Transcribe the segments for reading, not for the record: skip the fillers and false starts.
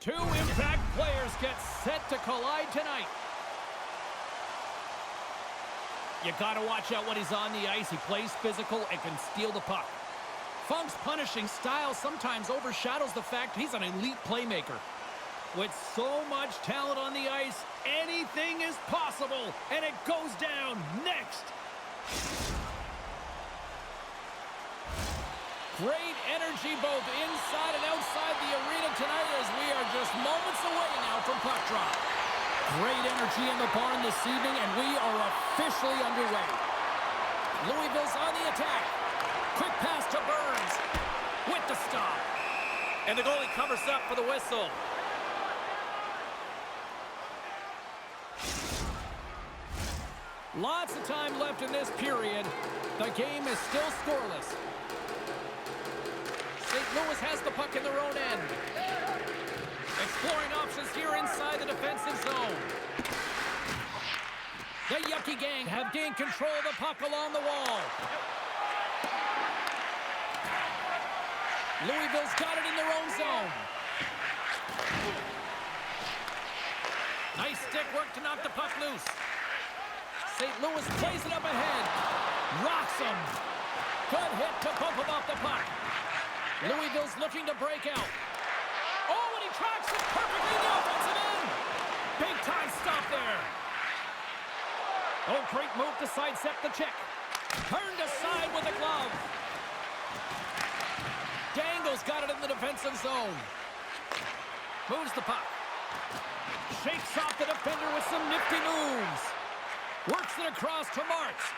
Two impact players get set to collide tonight. You gotta watch out when he's on the ice. He plays physical and can steal the puck. Funk's punishing style sometimes overshadows the fact he's an elite playmaker. With so much talent on the ice, anything is possible, and it goes down next. Great energy both inside and outside the arena tonight as we are just moments away now from puck drop. Great energy in the barn this evening, and we are officially underway. Louisville's on the attack. Quick pass to Burns with the stop. And the goalie covers up for the whistle. Lots of time left in this period. The game is still scoreless. St. Louis has the puck in their own end. Exploring options here inside the defensive zone. The Yucky Gang have gained control of the puck along the wall. Louisville's got it in their own zone. Nice stick work to knock the puck loose. St. Louis plays it up ahead. Rocks him. Good hit to bump him off the puck. Louisville's looking to break out. Oh, and he tracks it perfectly in the offensive end. Big time stop there. Oh, great move to sidestep the check. Turned aside with a glove. Dangle's got it in the defensive zone. Moves the puck. Shakes off the defender with some nifty moves. Works it across to Marks.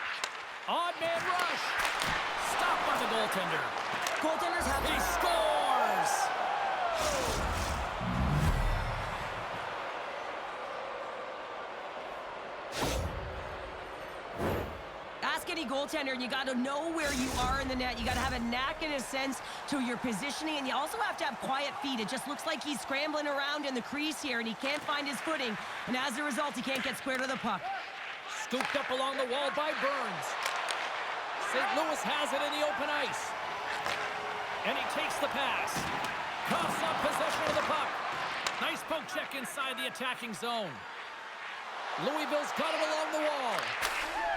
Odd man rush. Stopped by the goaltender. Goaltenders have He scores! Ask any goaltender, and you got to know where you are in the net. You got to have a knack and a sense to your positioning, and you also have to have quiet feet. It just looks like he's scrambling around in the crease here, and he can't find his footing, and as a result, he can't get square to the puck. Scooped up along the wall by Burns. St. Louis has it in the open ice. And he takes the pass. Coughs up possession of the puck. Nice poke check inside the attacking zone. Louisville's got it along the wall.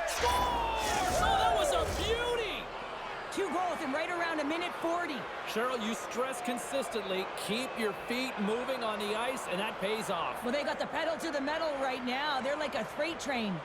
Scores! Oh, that was a beauty! 2 goals in right around a minute 40. Cheryl, you stress consistently, keep your feet moving on the ice, and that pays off. Well, they got the pedal to the metal right now. They're like a freight train.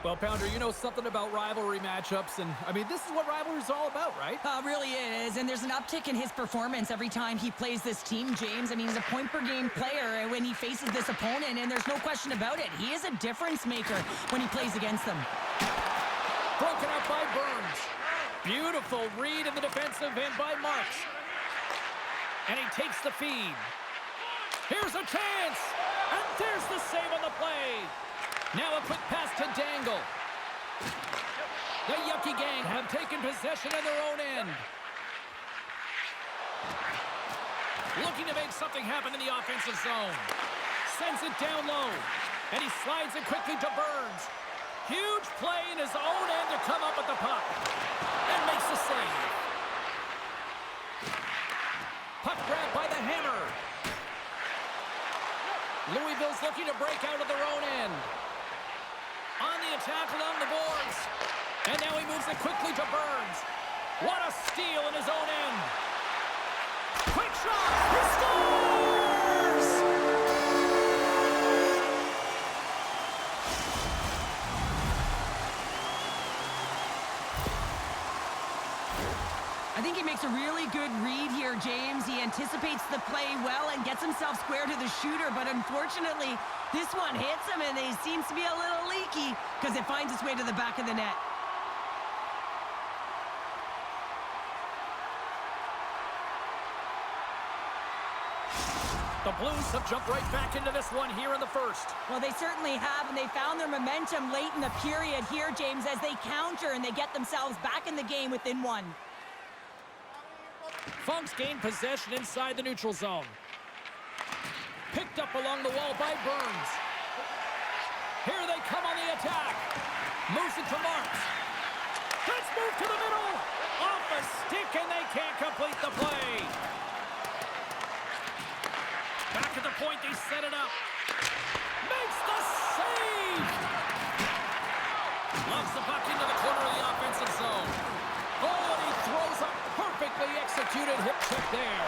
Well, Pounder, you know something about rivalry matchups, and, I mean, this is what rivalry's all about, right? Really is, and there's an uptick in his performance every time he plays this team, James. I mean, he's a point-per-game player when he faces this opponent, and there's no question about it. He is a difference maker when he plays against them. Broken up by Burns. Beautiful read in the defensive end by Marks. And he takes the feed. Here's a chance, and there's the save on the play. Now a quick pass to Dangle. The Yucky Gang have taken possession in their own end. Looking to make something happen in the offensive zone. Sends it down low. And he slides it quickly to Burns. Huge play in his own end to come up with the puck. And makes the save. Puck grab by the Hammer. Louisville's looking to break out of their own end. On the attack along the boards. And now he moves it quickly to Burns. What a steal in his own end. Quick shot. He scores! I think he makes a really good read here, James. He anticipates the play well and gets himself square to the shooter, but unfortunately, this one hits him, and he seems to be a little leaky because it finds its way to the back of the net. The Blues have jumped right back into this one here in the first. Well, they certainly have, and they found their momentum late in the period here, James, as they counter and they get themselves back in the game within one. Funk's gained possession inside the neutral zone. Picked up along the wall by Burns. Here they come on the attack. Moves it to Marks. Let's move to the middle. Off a stick, and they can't complete the play. Back at the point, they set it up. Makes the save! Loves the puck into the corner of the offensive zone. Oh, and he throws a perfectly executed hip check there.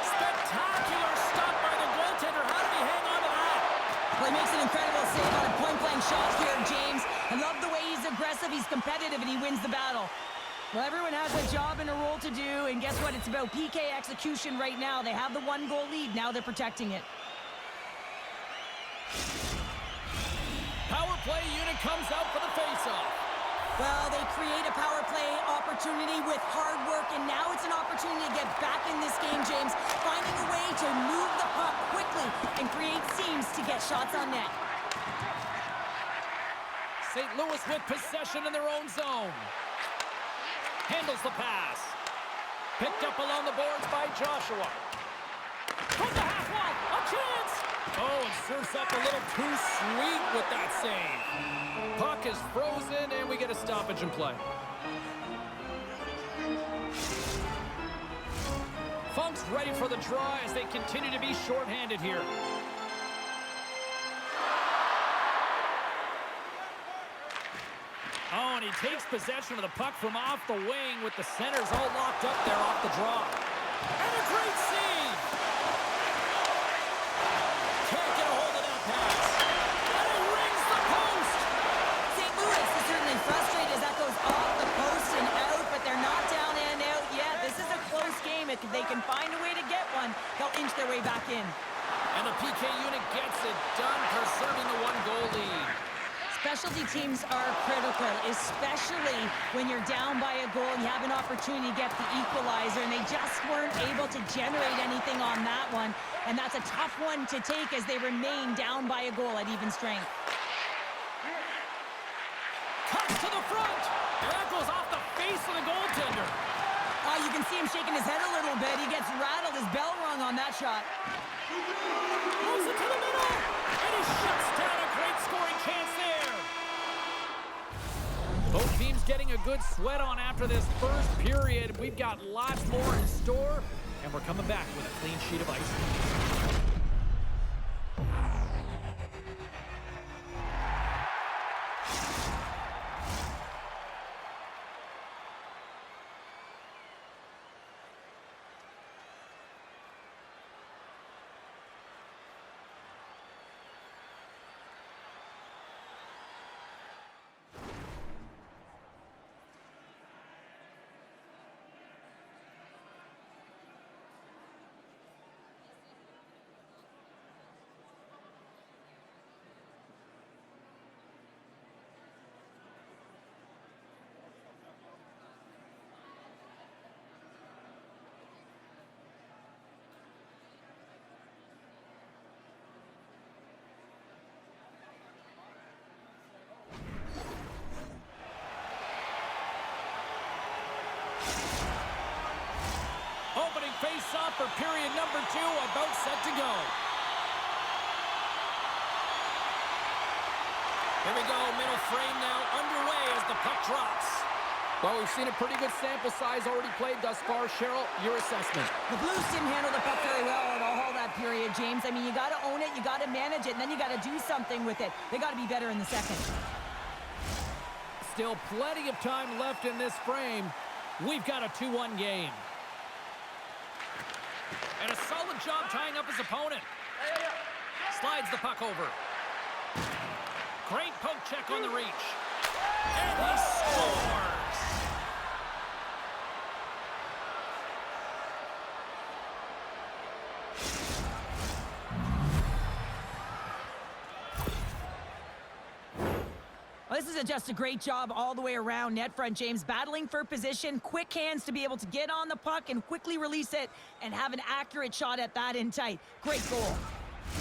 Spectacular stop by the goaltender. How did he hang on to that? Well, he makes an incredible save on a point-blank shot here, James. I love the way he's aggressive, he's competitive, and he wins the battle. Well, everyone has a job and a role to do, and guess what? It's about PK execution right now. They have the one-goal lead. Now they're protecting it. Power play unit comes out for the face-off. Well, they create a power play opportunity with hard work, and now it's an opportunity to get back in this game, James. Finding a way to move the puck quickly and create seams to get shots on net. St. Louis with possession in their own zone. Handles the pass. Picked up along the boards by Joshua. From the half wall, a chance! Oh, and surfs up a little too sweet with that save. Puck is frozen, and we get a stoppage in play. Funk's ready for the draw as they continue to be shorthanded here. Oh, and he takes possession of the puck from off the wing with the centers all locked up there off the draw. And a great save! Can't get a hold of that pass. And he rings the post! St. Louis is certainly frustrated as that goes off the post and out, but they're not down and out yet. This is a close game. If they can find a way to get one, they'll inch their way back in. And the PK unit gets it done, preserving the one-goal lead. Specialty teams are critical, especially when you're down by a goal and you have an opportunity to get the equalizer, and they just weren't able to generate anything on that one. And that's a tough one to take as they remain down by a goal at even strength. Cuts to the front, and that goes off the face of the goaltender. Oh, you can see him shaking his head a little bit. He gets rattled, his bell rung on that shot. Moves it to the middle, and he shuts down a great scoring chance there. Both teams getting a good sweat on after this first period. We've got lots more in store, and we're coming back with a clean sheet of ice. Opening face-off for period number 2, about set to go. Here we go, middle frame now underway as the puck drops. Well, we've seen a pretty good sample size already played thus far. Cheryl, your assessment. The Blues didn't handle the puck very well at all that period, James. I mean, you got to own it, you got to manage it, and then you got to do something with it. They got to be better in the second. Still plenty of time left in this frame. We've got a 2-1 game. And a solid job tying up his opponent. Slides the puck over. Great poke check on the reach. And he scores! Well, this is just a great job all the way around net front, James. Battling for position, quick hands to be able to get on the puck and quickly release it and have an accurate shot at that in tight. Great goal.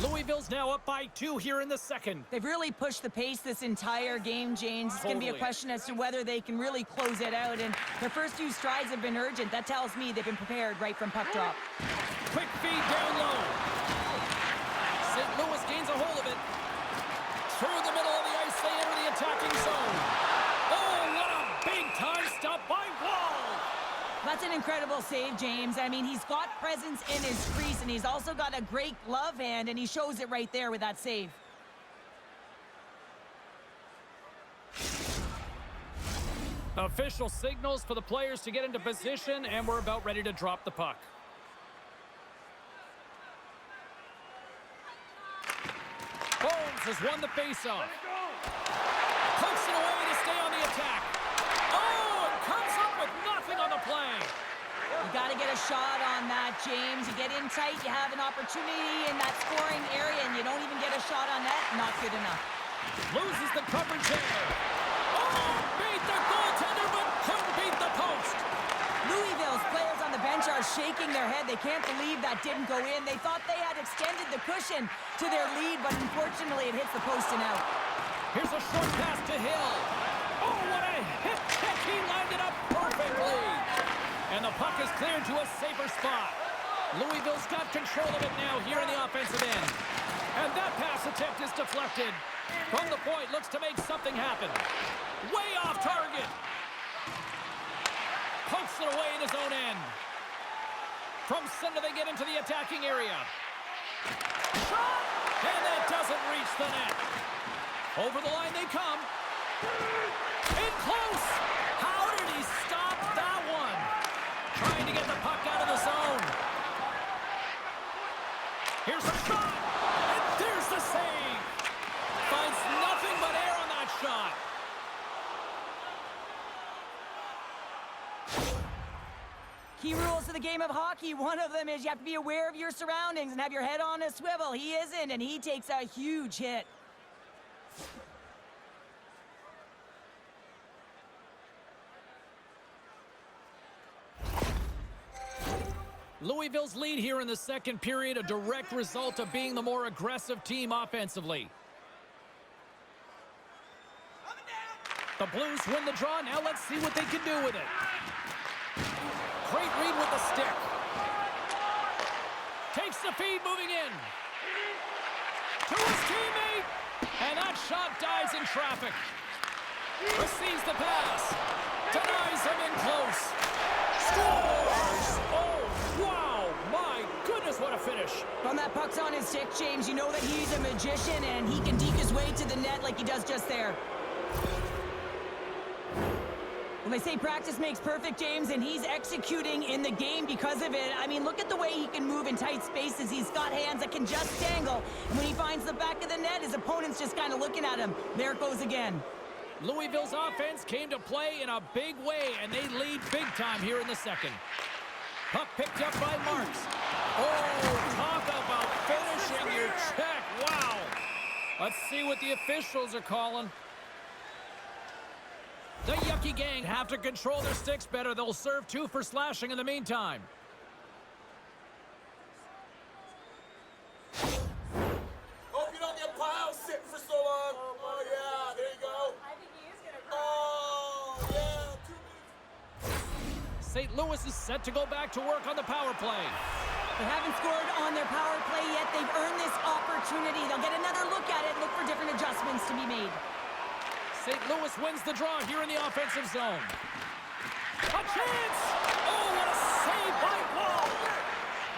Louisville's now up by 2 here in the second. They've really pushed the pace this entire game, James. It's going to be a question as to whether they can really close it out, and their first few strides have been urgent. That tells me they've been prepared right from puck drop. Quick feed down low. St. Louis gains a hold of it. Through the middle of the ice, they enter the attacking zone. Oh, what a big-time stop by Wall! incredible save, James. I mean, he's got presence in his crease, and he's also got a great glove hand, and he shows it right there with that save. Official signals for the players to get into position, and we're about ready to drop the puck. Holmes has won the faceoff. Pokes it away to stay on the attack. Oh, and comes up with nothing on the play. You got to get a shot on that, James. You get in tight, you have an opportunity in that scoring area, and you don't even get a shot on that. Not good enough. Loses the coverage there. Oh, beat the goaltender, but couldn't beat the post. Louisville's players on the bench are shaking their head. They can't believe that didn't go in. They thought they had extended the cushion to their lead, but unfortunately it hits the post and out. Here's a short pass to Hill. Oh, what a hit check. He lined it up perfectly. And the puck is cleared to a safer spot. Louisville's got control of it now here in the offensive end. And that pass attempt is deflected. From the point, looks to make something happen. Way off target. Pokes it away in his own end. From center, they get into the attacking area. Shot! And that doesn't reach the net. Over the line they come. In close! How did he stop that one? Trying to get the puck out of the zone. Here's a shot! And there's the save! Finds nothing but air on that shot. Key rules to the game of hockey. One of them is you have to be aware of your surroundings and have your head on a swivel. He isn't, and he takes a huge hit. Louisville's lead here in the second period, a direct result of being the more aggressive team offensively. The Blues win the draw. Now let's see what they can do with it. Great read with the stick. Takes the feed, moving in. To his teammate. And that shot dies in traffic. Receives the pass. Denies him in close. Scores! Oh, wow. My goodness, what a finish. When that puck's on his stick, James, you know that he's a magician and he can deke his way to the net like he does just there. Well, they say practice makes perfect, James, and he's executing in the game because of it. I mean, look at the way he can move in tight spaces. He's got hands that can just dangle. And when he finds the back of the net, his opponent's just kind of looking at him. There it goes again. Louisville's offense came to play in a big way, and they lead big time here in the second. Puck picked up by Marks. Oh, talk about finishing your check. Wow. Let's see what the officials are calling. The Yucky gang have to control their sticks better. They'll serve 2 for slashing in the meantime. Hope you don't get piled sitting for so long. Oh, yeah, there you go. I think he is going to cry. Oh, yeah, 2 minutes. St. Louis is set to go back to work on the power play. They haven't scored on their power play yet. They've earned this opportunity. They'll get another look at it, look for different adjustments to be made. St. Louis wins the draw here in the offensive zone. A chance! Oh, what a save by Wall!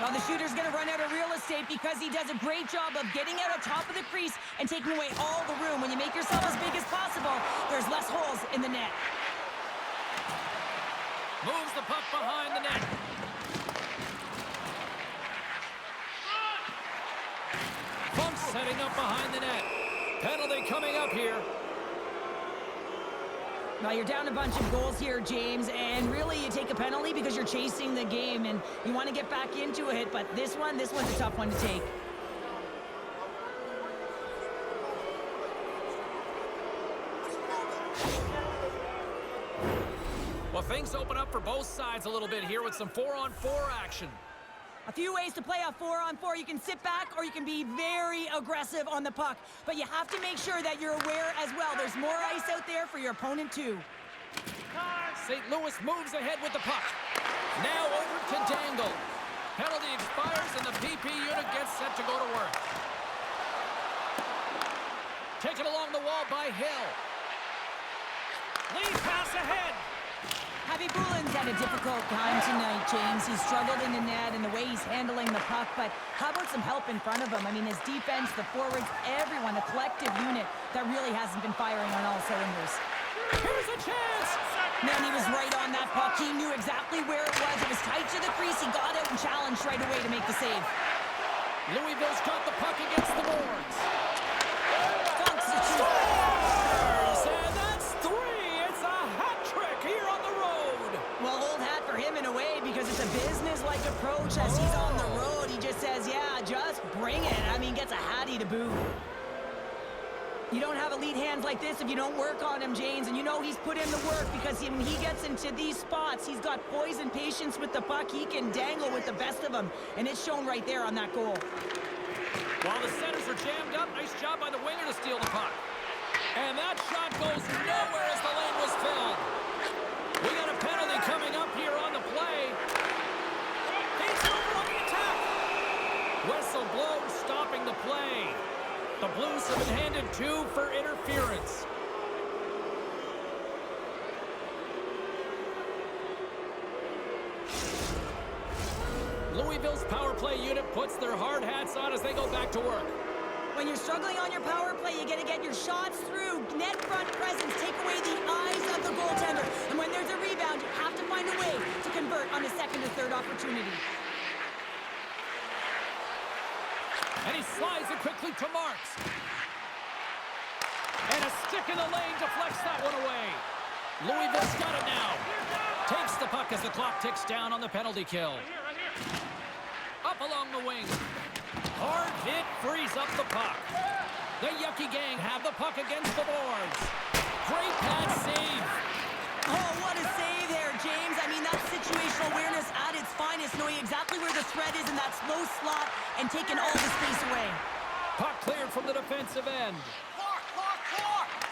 Well, the shooter's going to run out of real estate because he does a great job of getting out on top of the crease and taking away all the room. When you make yourself as big as possible, there's less holes in the net. Moves the puck behind the net. Funk setting up behind the net. Penalty coming up here. Now, you're down a bunch of goals here, James, and really you take a penalty because you're chasing the game and you want to get back into it, but this one's a tough one to take. Well, things open up for both sides a little bit here with some 4-on-4 action. A few ways to play a 4-on-4. You can sit back or you can be very aggressive on the puck. But you have to make sure that you're aware as well. There's more ice out there for your opponent too. St. Louis moves ahead with the puck. Now over to Dangle. Penalty expires and the PP unit gets set to go to work. Taken along the wall by Hill. Lead pass ahead. Javi Boulin's had a difficult time tonight, James. He's struggled in the net and the way he's handling the puck, but how about some help in front of him? I mean, his defense, the forwards, everyone, a collective unit that really hasn't been firing on all cylinders. Here's a chance! Man, he was right on that puck. He knew exactly where it was. It was tight to the crease. He got out and challenged right away to make the save. Louisville's got the puck against the boards. Funk's the two. Scores! And that's 3! It's a hat trick here on the road! Well, old hat for him in a way because it's a business-like approach as he's on the road. He just says, yeah, just bring it. I mean, gets a hattie to boot. You don't have elite hands like this if you don't work on him, James. And you know he's put in the work because when he gets into these spots, he's got poise and patience with the puck. He can dangle with the best of them. And it's shown right there on that goal. While the centers are jammed up, nice job by the winger to steal the puck. And that shot goes nowhere as the lane was filled. We got a penalty coming up here on the play. He's over on the attack. Whistle blows, stopping the play. The Blues have been handed 2 for interference. Louisville's power play unit puts their hard hats on as they go back to work. When you're struggling on your power play, you got to get your shots through. Net front presence, take away the eyes of the goaltender. And when there's a rebound, you have to find a way to convert on a second or third opportunity. And he slides it quickly to Marks. And a stick in the lane deflects that one away. Louisville's got it now. Takes the puck as the clock ticks down on the penalty kill. Up along the wing. Hard hit frees up the puck. The Yucky gang have the puck against the boards. Great pad save. Oh, what a save there, James. I mean, that's situational awareness at its finest, knowing exactly where the threat is in that slow slot and taking all the space away. Puck cleared from the defensive end.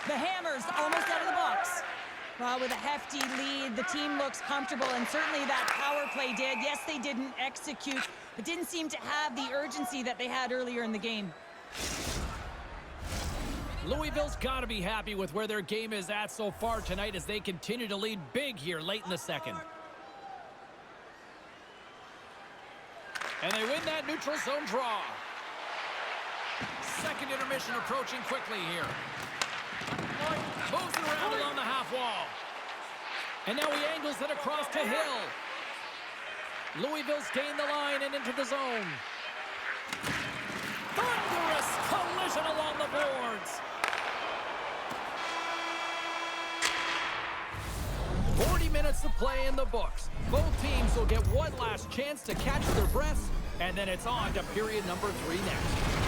The Hammers almost out of the box. Well, with a hefty lead, the team looks comfortable, and certainly that power play did. Yes, they didn't execute, but didn't seem to have the urgency that they had earlier in the game. Louisville's got to be happy with where their game is at so far tonight as they continue to lead big here late in the second. And they win that neutral zone draw. Second intermission approaching quickly here. Moves it around along the half wall. And now he angles it across to Hill. Louisville's gained the line and into the zone. Thunderous collision along the boards. 40 minutes of play in the books. Both teams will get one last chance to catch their breaths, and then it's on to period number 3 next.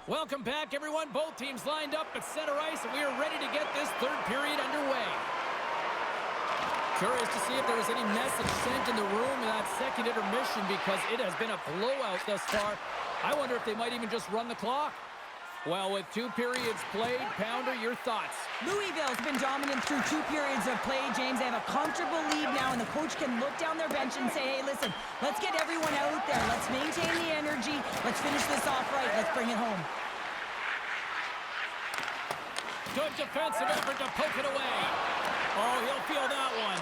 Welcome back, everyone. Both teams lined up at center ice, and we are ready to get this third period underway. Curious to see if there was any message sent in the room in that second intermission because it has been a blowout thus far. I wonder if they might even just run the clock. Well, with 2 periods played, Pounder, your thoughts? Louisville's been dominant through 2 periods of play, James. They have a comfortable lead now, and the coach can look down their bench and say, hey, listen, let's get everyone out there. Let's maintain the energy. Let's finish this off right. Let's bring it home. Good defensive effort to poke it away. Oh, he'll feel that one.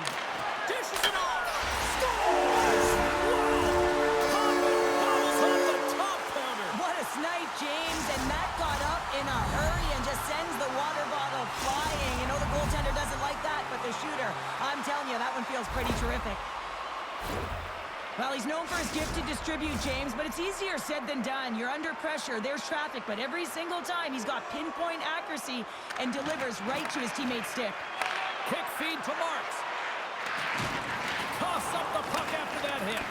Dishes it off. Scores! Wow! Bobbles on the top corner. What a snipe, James. And that got up in a hurry and just sends the water bottle flying. You know the goaltender doesn't like that, but the shooter, I'm telling you, that one feels pretty terrific. Well, he's known for his gift to distribute, James, but it's easier said than done. You're under pressure, there's traffic, but every single time he's got pinpoint accuracy and delivers right to his teammate's stick. Quick feed to Marks. Coughs up the puck after that hit.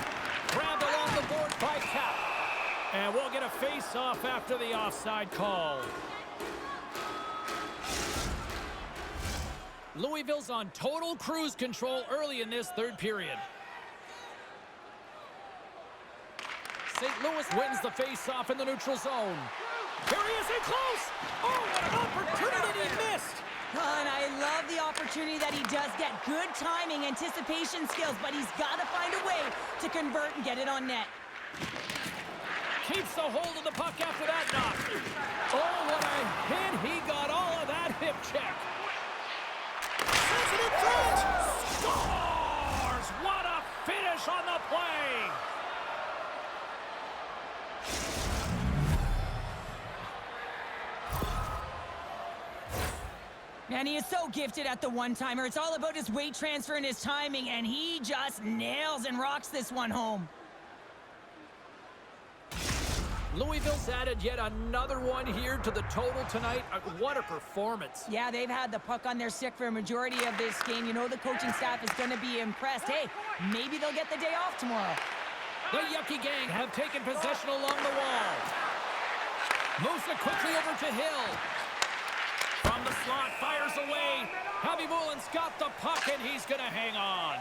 Grabbed along the board by Cap. And we'll get a face-off after the offside call. Louisville's on total cruise control early in this third period. St. Louis wins the face-off in the neutral zone. Here he is in close. Oh, what an opportunity he missed. And I love the opportunity that he does get. Good timing, anticipation skills, but he's got to find a way to convert and get it on net. Keeps the hold of the puck after that knock. Oh, what a hit. He got all of that hip check. Sends it in front. Scores! What a finish on the play. And he is so gifted at the one-timer. It's all about his weight transfer and his timing, and he just nails and rocks this one home. Louisville's added yet another one here to the total tonight. What a performance. Yeah, they've had the puck on their stick for a majority of this game. You know the coaching staff is going to be impressed. Hey, maybe they'll get the day off tomorrow. The Yucky Gang have taken possession along the wall. Moves it quickly over to Hill. From the slot, fires away. Javi Mullen's got the puck, and he's going to hang on.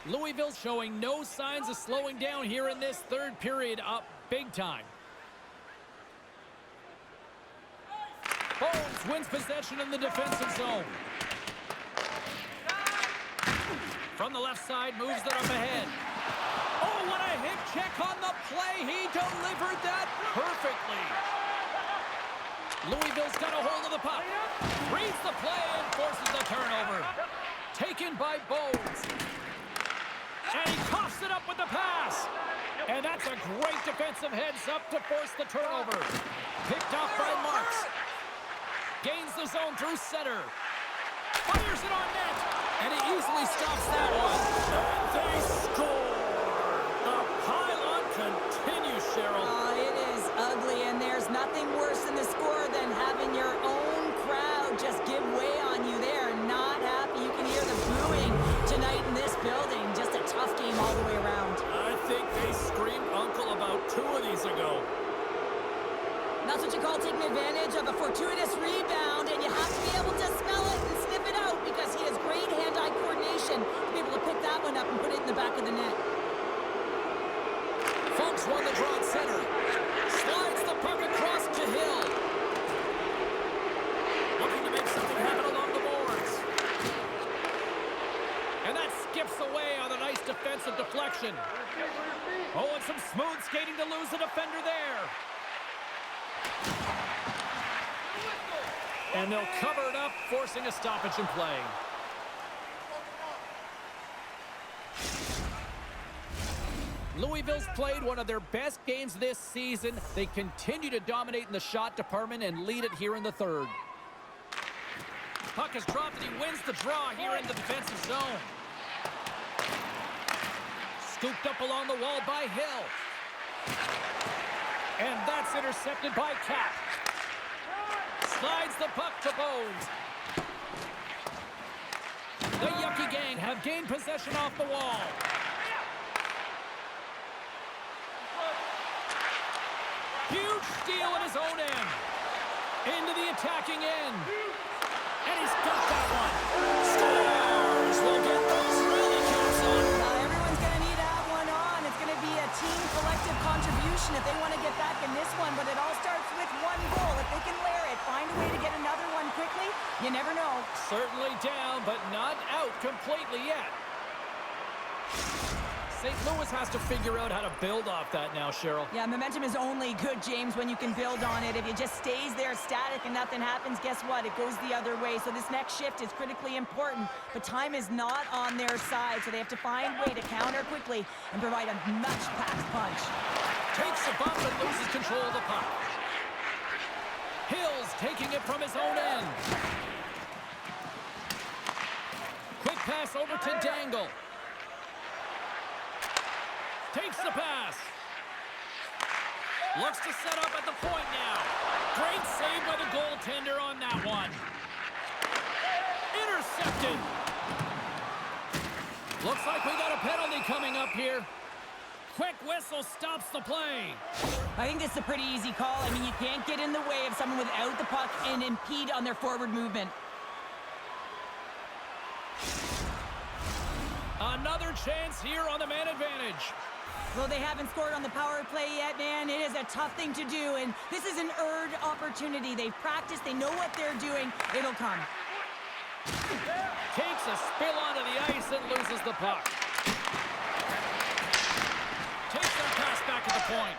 Louisville showing no signs of slowing down here in this third period, up big time. Bones wins possession in the defensive zone. From the left side, moves it up ahead. Oh, what a hip check on the play. He delivered that perfectly. Louisville's got a hold of the puck. Reads the play and forces the turnover. Taken by Bones. And he coughs it up with the pass. And that's a great defensive heads-up to force the turnover. Picked off by Marks. Gains the zone through center. Fires it on net. And he easily stops that one. And they score. The pile-on continues, Cheryl. Oh, it is ugly, and there's nothing worse in the score than having your own crowd just give way on you. They are not happy. You can hear the booing tonight in this building. Just a tough game all the way around. I think they screamed uncle about 2 of these ago. That's what you call taking advantage of a fortuitous rebound, and you have to be able to smell it and sniff it out because he has great hand-eye coordination to be able to pick that one up and put it in the back of the net. Funk's won the draw at center. Slides the puck across to Hill. Looking to make something happen along the boards. And that skips away on a nice defensive deflection. Oh, and some smooth skating to lose the defender there. And they'll cover it up, forcing a stoppage in play. Louisville's played one of their best games this season. They continue to dominate in the shot department and lead it here in the third. Puck is dropped and he wins the draw here in the defensive zone. Scooped up along the wall by Hill. And that's intercepted by Cap. Slides the puck to Bones. The Yucky Gang have gained possession off the wall. Huge steal in his own end. Into the attacking end. And he's got that one. Scores! We'll get those really caps on. Everyone's going to need to have one on. It's going to be a team collective contribution if they want to get back in this one. But it all starts with one goal. If they can layer it, find a way to get another one quickly, you never know. Certainly down, but not out completely yet. St. Louis has to figure out how to build off that now, Cheryl. Yeah, momentum is only good, James, when you can build on it. If it just stays there static and nothing happens, guess what? It goes the other way. So this next shift is critically important, but time is not on their side, so they have to find a way to counter quickly and provide a much-packed punch. Takes a bump and loses control of the puck. Hill's taking it from his own end. Quick pass over to Dangle. Takes the pass. Looks to set up at the point now. Great save by the goaltender on that one. Intercepted. Looks like we got a penalty coming up here. Quick whistle stops the play. I think this is a pretty easy call. I mean, you can't get in the way of someone without the puck and impede on their forward movement. Another chance here on the man advantage. Well, they haven't scored on the power play yet, man. It is a tough thing to do, and this is an earned opportunity. They've practiced. They know what they're doing. It'll come. Takes a spill onto the ice and loses the puck. Takes that pass back at the point.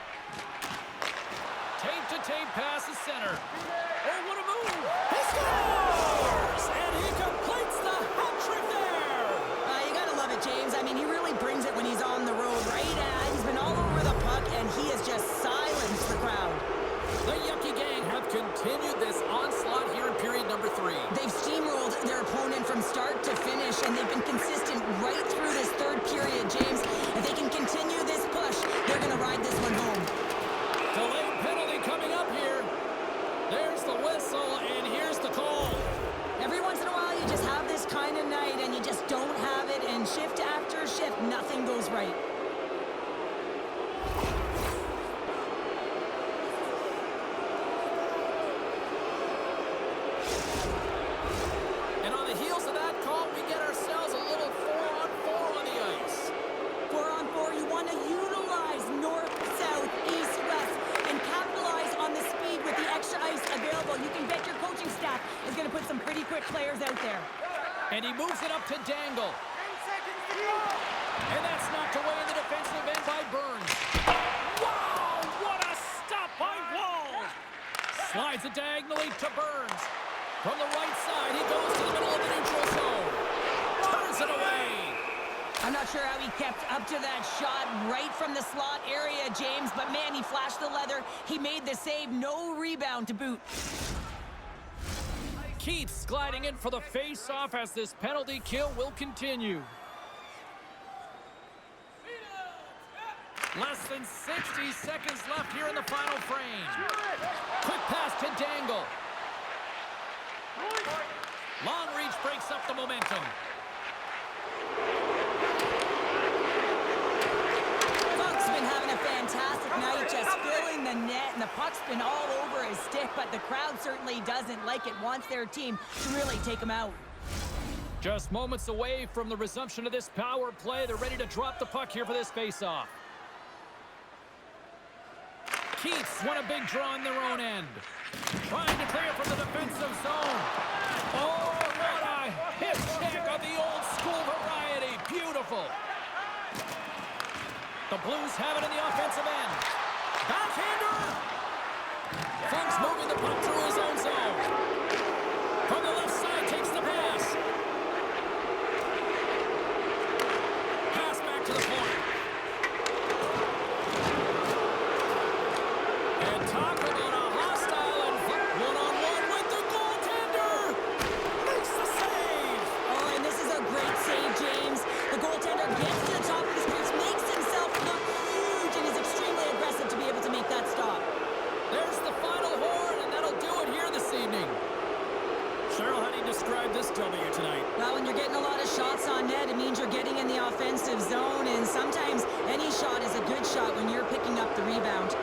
Tape-to-tape pass to center. Oh, what a move! He scores! And he completes the hat trick there! You gotta love it, James. I mean, he really brings it when he's on the road, right? He's been all over the puck, and he has just silenced the crowd. The Yucky Gang have continued this onslaught here in period number 3. They've steamrolled their opponent from start to finish, and they've been consistent right through this third period, James. If they can continue this push, they're going to ride this one home. Delayed penalty coming up here. There's the whistle, and here's the call. Every once in a while, you just have this kind of night, and you just don't have it, and shift after shift, nothing goes right. Players out there. And he moves it up to Dangle. And that's knocked away in the defensive end by Burns. Wow! What a stop by Wall! Slides it diagonally to Burns. From the right side, he goes to the middle of the neutral zone. Turns it away. I'm not sure how he kept up to that shot right from the slot area, James, but man, he flashed the leather. He made the save. No rebound to boot. Keith's gliding in for the face-off as this penalty kill will continue. Less than 60 seconds left here in the final frame. Quick pass to Dangle. Long reach breaks up the momentum. Funk's been having a fantastic night, just filling the net, and the puck's been all over his stick, but the crowd certainly doesn't like it, wants their team to really take him out. Just moments away from the resumption of this power play. They're ready to drop the puck here for this face-off. Keith's won a big draw on their own end. Trying to clear from the defensive zone. Oh, what a hip check of the old school variety. Beautiful. The Blues have it in the offensive end. Backhander! Funk's moving the puck through his own zone. From the left side, takes the pass. Pass back to the point. And talk about a hostile and one-on-one with the goaltender. Makes the save. Oh, and this is a great save, James. The goaltender gets to the top of his crease, makes himself look huge, and is extremely aggressive to be able to make that stop. There's the final horn, and that'll do it here this evening. Cheryl, how do you describe this W tonight? Well, when you're getting a lot of shots on net, it means you're getting in the offensive zone, and sometimes any shot is a good shot when you're picking up the rebound.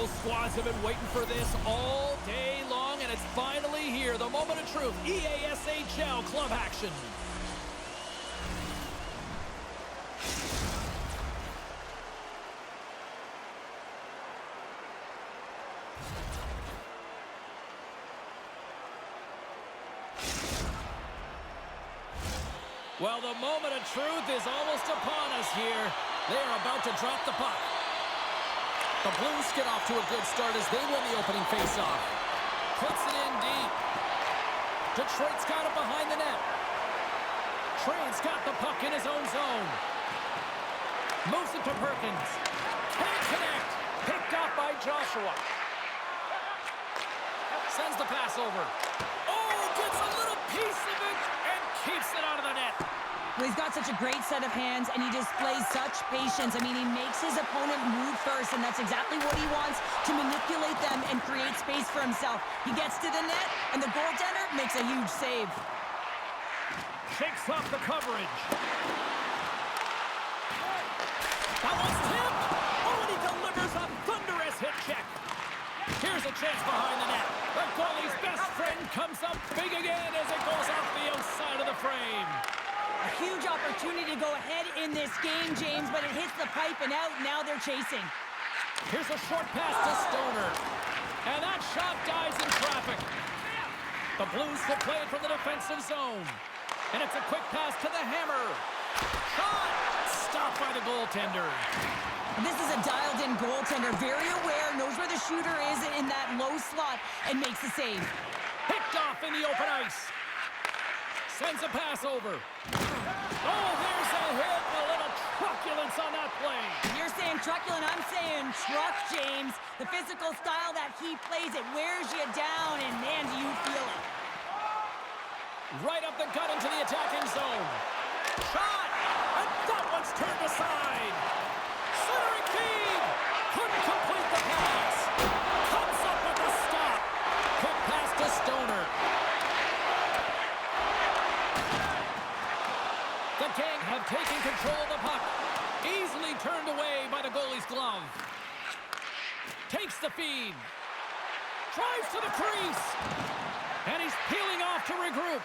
Both squads have been waiting for this all day long, and it's finally here. The moment of truth. EASHL club action. Well, the moment of truth is almost upon us here. They are about to drop the puck. The Blues get off to a good start as they win the opening faceoff. Puts it in deep. Detroit's got it behind the net. Trade's got the puck in his own zone. Moves it to Perkins. Can't connect. Picked off by Joshua. Sends the pass over. Oh, gets a little piece of it and keeps it out of the net. Well, he's got such a great set of hands, and he displays such patience. I mean, he makes his opponent move first, and that's exactly what he wants, to manipulate them and create space for himself. He gets to the net, and the goaltender makes a huge save. Shakes off the coverage. That one's tipped. Oh, and he delivers a thunderous hit check. Here's a chance behind the net. The goalie's best friend comes up big again as it goes off the outside of the frame. A huge opportunity to go ahead in this game, James, but it hits the pipe and out. Now they're chasing. Here's a short pass to Stoner. And that shot dies in traffic. The Blues will play it from the defensive zone. And it's a quick pass to the Hammer. Shot! Stopped by the goaltender. This is a dialed-in goaltender, very aware, knows where the shooter is in that low slot, and makes the save. Picked off in the open ice. Sends a pass over. Oh, there's a hit. A little truculence on that play. You're saying truculent, I'm saying truck, James. The physical style that he plays, it wears you down, and man, do you feel it. Right up the gut into the attacking zone. Shot! And that one's turned aside. Centering feed. Couldn't complete the pass. Comes up with the stop. Quick pass to Stoner. The gang have taken control of the puck. Easily turned away by the goalie's glove. Takes the feed. Drives to the crease. And he's peeling off to regroup.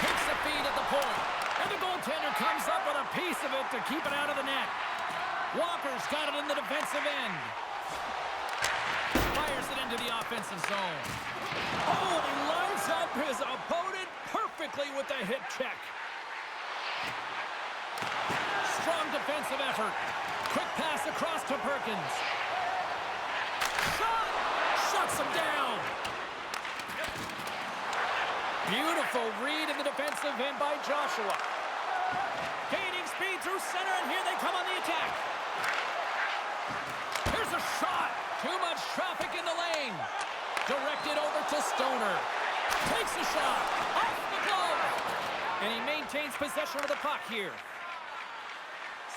Takes the feed at the point. And the goaltender comes up with a piece of it to keep it out of the net. Walker's got it in the defensive end. Fires it into the offensive zone. Oh, he lines up his opponent perfectly with the hit check. Strong defensive effort. Quick pass across to Perkins. Shot! Shuts him down. Beautiful read in the defensive end by Joshua. Gaining speed through center, and here they come on the attack. Here's a shot. Too much traffic in the lane. Directed over to Stoner. Takes a shot. Off the glove. And he maintains possession of the puck here.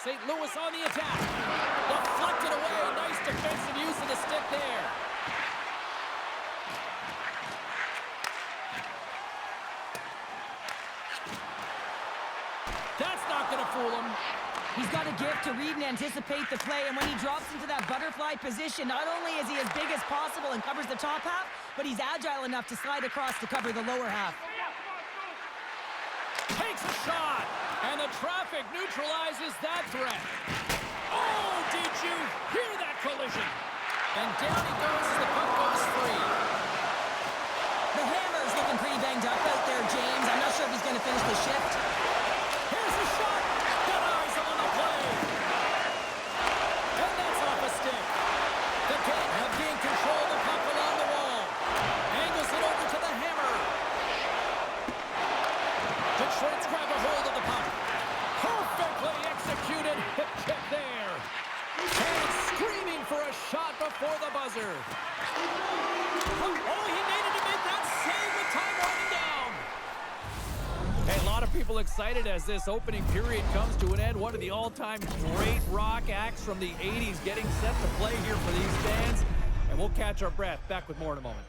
St. Louis on the attack. Deflected away. Nice defensive use of the stick there. That's not going to fool him. He's got a gift to read and anticipate the play, and when he drops into that butterfly position, not only is he as big as possible and covers the top half, but he's agile enough to slide across to cover the lower half. Takes a shot, and the traffic neutralizes that threat. Oh, did you hear that collision? And down he goes as the puck goes free. The Hammer's looking pretty banged up out there, James. I'm not sure if he's going to finish the shift. Here's a shot. Got eyes on the play. And that's off a stick. The gang have gained control of the puck along the wall. Angles it over to the Hammer. Detroit's grab a hold of the puck. Perfectly executed hip check there. And screaming for a shot before the buzzer. Oh, he needed to make that save with time running down. Hey, a lot of people excited as this opening period comes to an end. One of the all-time great rock acts from the 80s getting set to play here for these fans. And we'll catch our breath. Back with more in a moment.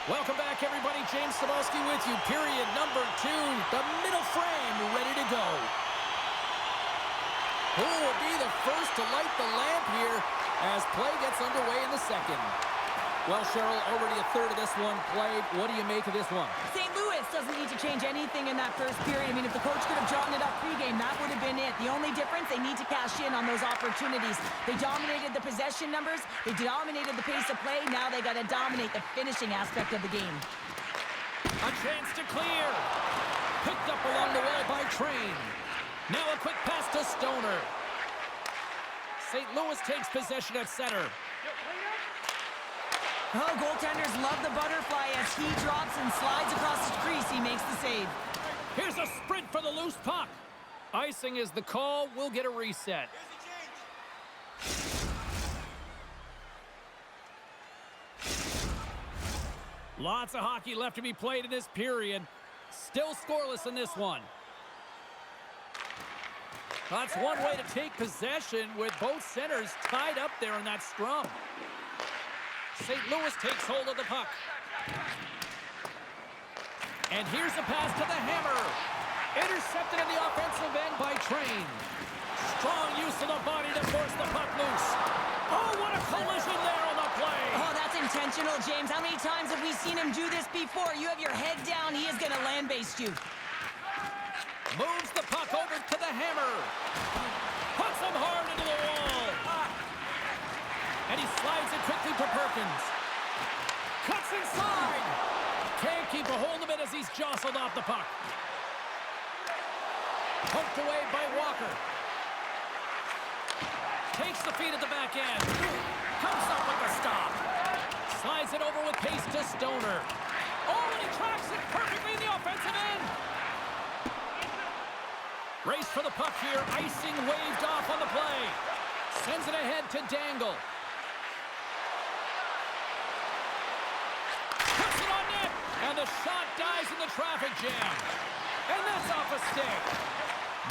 Welcome back, everybody. James Cebulski with you. Period number 2. The middle frame ready to go. Who will be the first to light the lamp here as play gets underway in the second? Well, Cheryl, already a third of this one played. What do you make of this one? St. Louis doesn't need to change anything in that first period. I mean, if the coach could have drawn it up pregame, that would have been it. The only difference, they need to cash in on those opportunities. They dominated the possession numbers. They dominated the pace of play. Now they got to dominate the finishing aspect of the game. A chance to clear. Picked up along the wall by Train. Now a quick pass to Stoner. St. Louis takes possession at center. Oh, goaltenders love the butterfly as he drops and slides across his crease. He makes the save. Here's a sprint for the loose puck. Icing is the call. We'll get a reset. Lots of hockey left to be played in this period. Still scoreless in this one. That's one way to take possession with both centers tied up there in that scrum. St. Louis takes hold of the puck. And here's a pass to the Hammer. Intercepted in the offensive end by Train. Strong use of the body to force the puck loose. Oh, what a collision there on the play. Oh, that's intentional, James. How many times have we seen him do this before? You have your head down, he is going to land-base you. Moves the puck over to the Hammer. Puts him hard into the wall. And he slides it quickly to Perkins. Cuts inside. Can't keep a hold of it as he's jostled off the puck. Poked away by Walker. Takes the feed at the back end. Comes up with a stop. Slides it over with pace to Stoner. Oh, and he tracks it perfectly in the offensive end. Race for the puck here. Icing waved off on the play. Sends it ahead to Dangle. Puts it on net. And the shot dies in the traffic jam. And that's off a stick.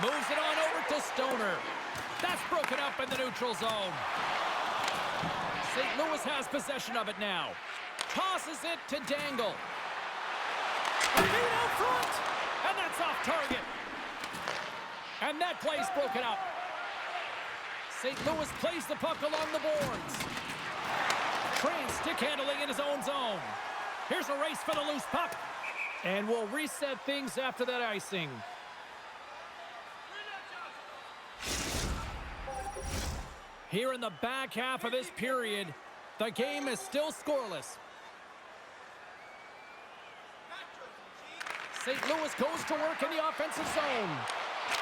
Moves it on over to Stoner. That's broken up in the neutral zone. St. Louis has possession of it now. Tosses it to Dangle. A feed out front. And that's off target. And that play's broken up. St. Louis plays the puck along the boards. Train stick handling in his own zone. Here's a race for the loose puck. And we'll reset things after that icing. Here in the back half of this period, the game is still scoreless. St. Louis goes to work in the offensive zone.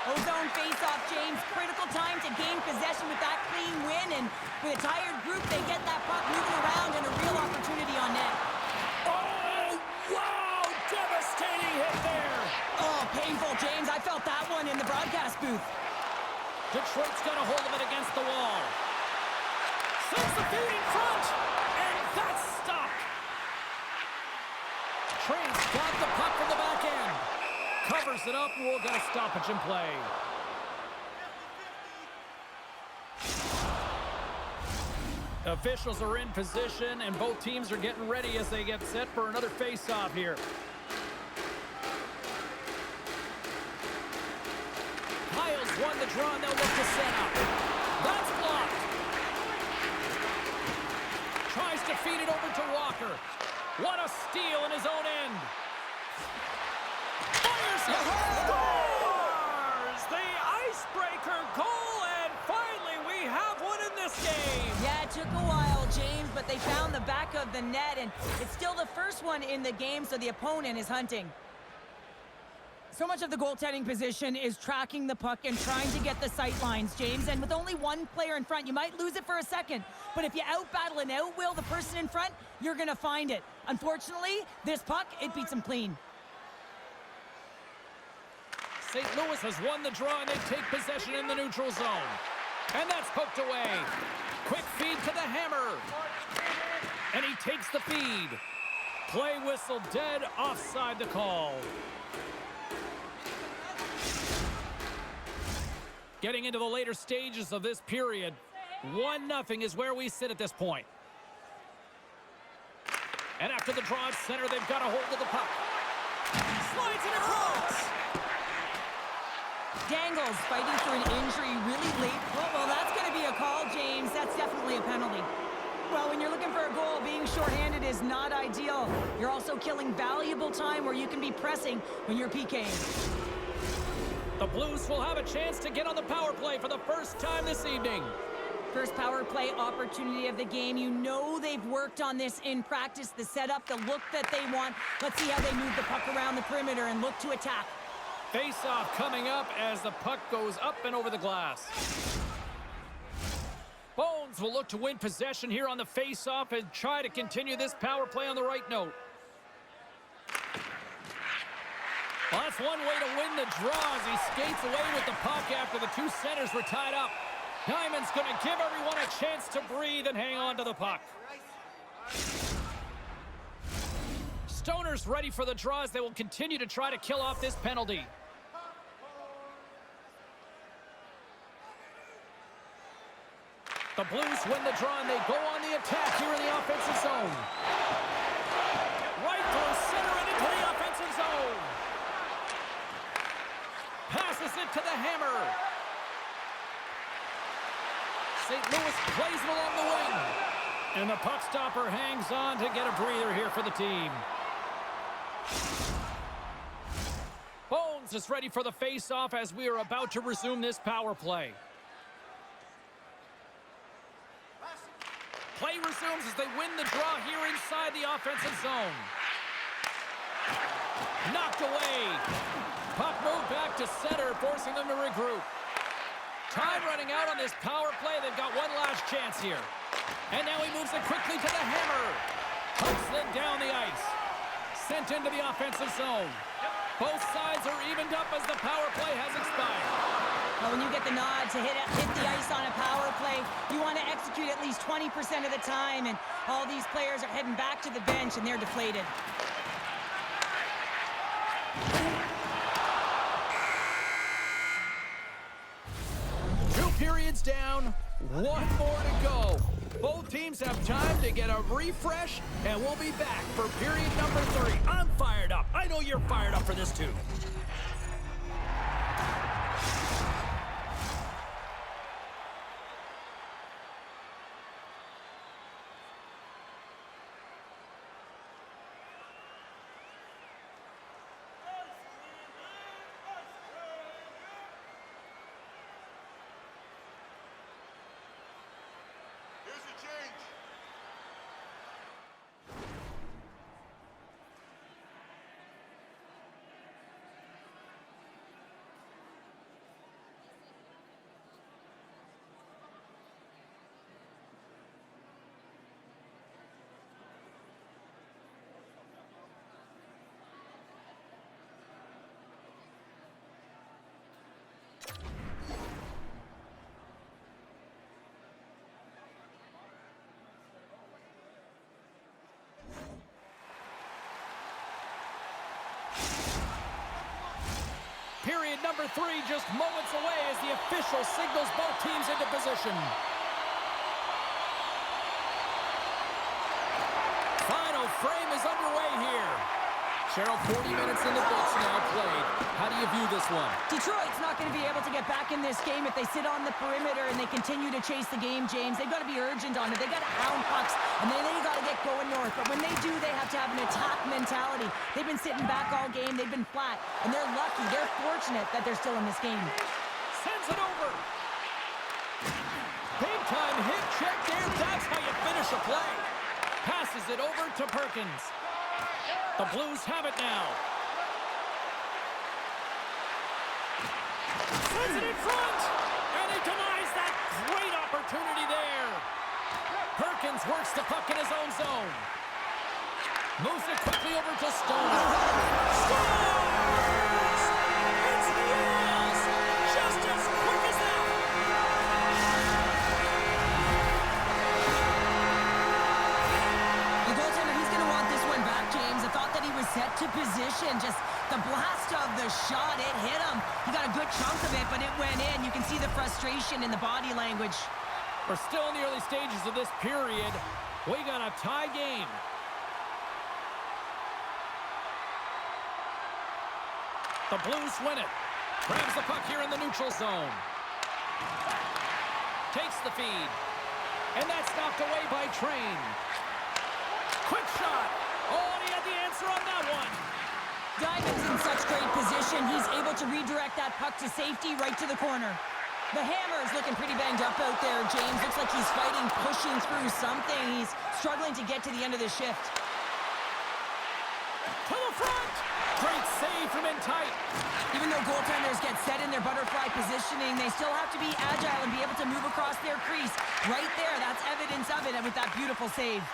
Ozone face-off, James. Critical time to gain possession with that clean win. And with a tired group, they get that puck moving around and a real opportunity on net. Oh, wow! Devastating hit there. Oh, painful, James. I felt that one in the broadcast booth. Detroit's got a hold of it against the wall. Sends the feed in front. And that's stopped. Train's got the puck from the back end. Covers it up, and we'll get a stoppage in play. Officials are in position, and both teams are getting ready as they get set for another face-off here. Kyle's won the draw, and they'll look to set up. That's blocked. Tries to feed it over to Walker. What a steal in his own end. Scores! The icebreaker goal, and finally we have one in this game. Yeah, it took a while, James, but they found the back of the net, and it's still the first one in the game, so the opponent is hunting. So much of the goaltending position is tracking the puck and trying to get the sight lines, James, and with only one player in front, you might lose it for a second, but if you out-battle and out-will the person in front, you're going to find it. Unfortunately, this puck, it beats him clean. St. Louis has won the draw, and they take possession in the neutral zone. And that's poked away. Quick feed to the Hammer. And he takes the feed. Play whistle dead, offside the call. Getting into the later stages of this period, 1-0 is where we sit at this point. And after the draw at center, they've got a hold of the puck. Slides it across. Dangles fighting for an injury really late. Well, that's going to be a call, James. That's definitely a penalty. Well, when you're looking for a goal, being shorthanded is not ideal. You're also killing valuable time where you can be pressing when you're PKing. The Blues will have a chance to get on the power play for the first time this evening. First power play opportunity of the game. You know they've worked on this in practice, the setup, the look that they want. Let's see how they move the puck around the perimeter and look to attack. Face-off coming up as the puck goes up and over the glass. Bones will look to win possession here on the face-off and try to continue this power play on the right note. Well, that's one way to win the draw as he skates away with the puck after the two centers were tied up. Diamond's going to give everyone a chance to breathe and hang on to the puck. Stoner's ready for the draw as they will continue to try to kill off this penalty. The Blues win the draw and they go on the attack here in the offensive zone. Right through center and into the offensive zone. Passes it to the hammer. St. Louis plays it along the wing. And the puck stopper hangs on to get a breather here for the team. Bones is ready for the face-off as we are about to resume this power play. Play resumes as they win the draw here inside the offensive zone. Knocked away. Puck moved back to center, forcing them to regroup. Time running out on this power play. They've got one last chance here. And now he moves it quickly to the hammer. Puck slid down the ice. Sent into the offensive zone. Both sides are evened up as the power play has expired. Well, when you get the nod to hit the ice on a power play, you want to execute at least 20% of the time, and all these players are heading back to the bench, and they're deflated. Two periods down, one more to go. Both teams have time to get a refresh, and we'll be back for period number 3. I'm fired up. I know you're fired up for this too. Period number 3 just moments away as the official signals both teams into position. Final frame is underway here. Cheryl, 40 minutes in the books now played. How do you view this one? Detroit's not going to be able to get back in this game if they sit on the perimeter and they continue to chase the game, James. They've got to be urgent on it. They've got to hound pucks, and then they got to get going north. But when they do, they have to have an attack mentality. They've been sitting back all game. They've been flat, and they're lucky. They're fortunate that they're still in this game. Sends it over. Big time hit check there. That's how you finish a play. Passes it over to Perkins. The Blues have it now. Sends it in front. And he denies that great opportunity there. Perkins works the puck in his own zone. Moves it quickly over to Stoner. Scores! It's the Eels! Just as quick as that. The goaltender, he's going to want this one back, James. I thought that he was set to position. Just the blast of the shot, it hit him. He got a good chunk of it, but it went in. You can see the frustration in the body language. We're still in the early stages of this period. We got a tie game. The Blues win it. Grabs the puck here in the neutral zone. Takes the feed. And that's knocked away by Train. Quick shot. Oh, and he had the answer on that one. Diamond's in such great position. He's able to redirect that puck to safety right to the corner. The Hammer is looking pretty banged up out there, James. Looks like he's fighting, pushing through something. He's struggling to get to the end of the shift. To the front. Great save from in tight. Even though goaltenders get set in their butterfly positioning, they still have to be agile and be able to move across their crease. Right there, that's evidence of it, and with that beautiful save.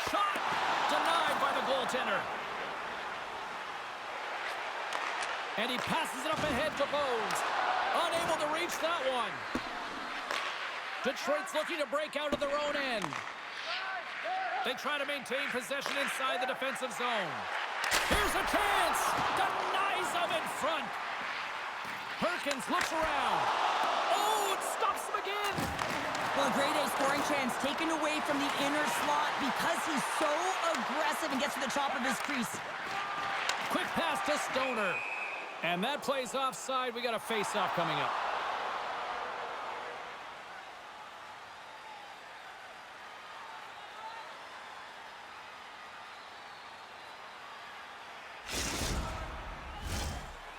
Shot denied by the goaltender. And he passes it up ahead to Bones. Unable to reach that one. Detroit's looking to break out of their own end. They try to maintain possession inside the defensive zone. Here's a chance. Denies them in front. Perkins looks around. Oh, it stops him again. Well, a grade A scoring chance taken away from the inner slot because he's so aggressive and gets to the top of his crease. Quick pass to Stoner. And that plays offside. We got a face-off coming up.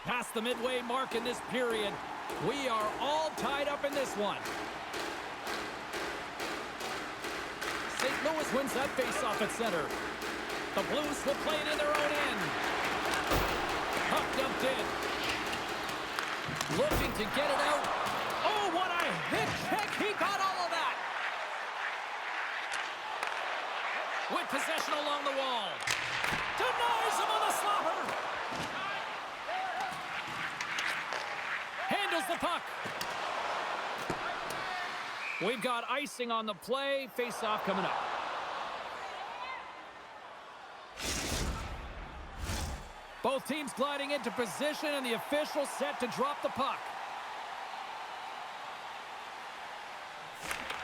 Past the midway mark in this period. We are all tied up in this one. St. Louis wins that face-off at center. The Blues will play it in their own end. Puck dumped in. Looking to get it out. Oh, what a hit check. He got all of that. With possession along the wall. Denies him on the slobber. Handles the puck. We've got icing on the play. Face-off coming up. Both teams gliding into position, and the official set to drop the puck.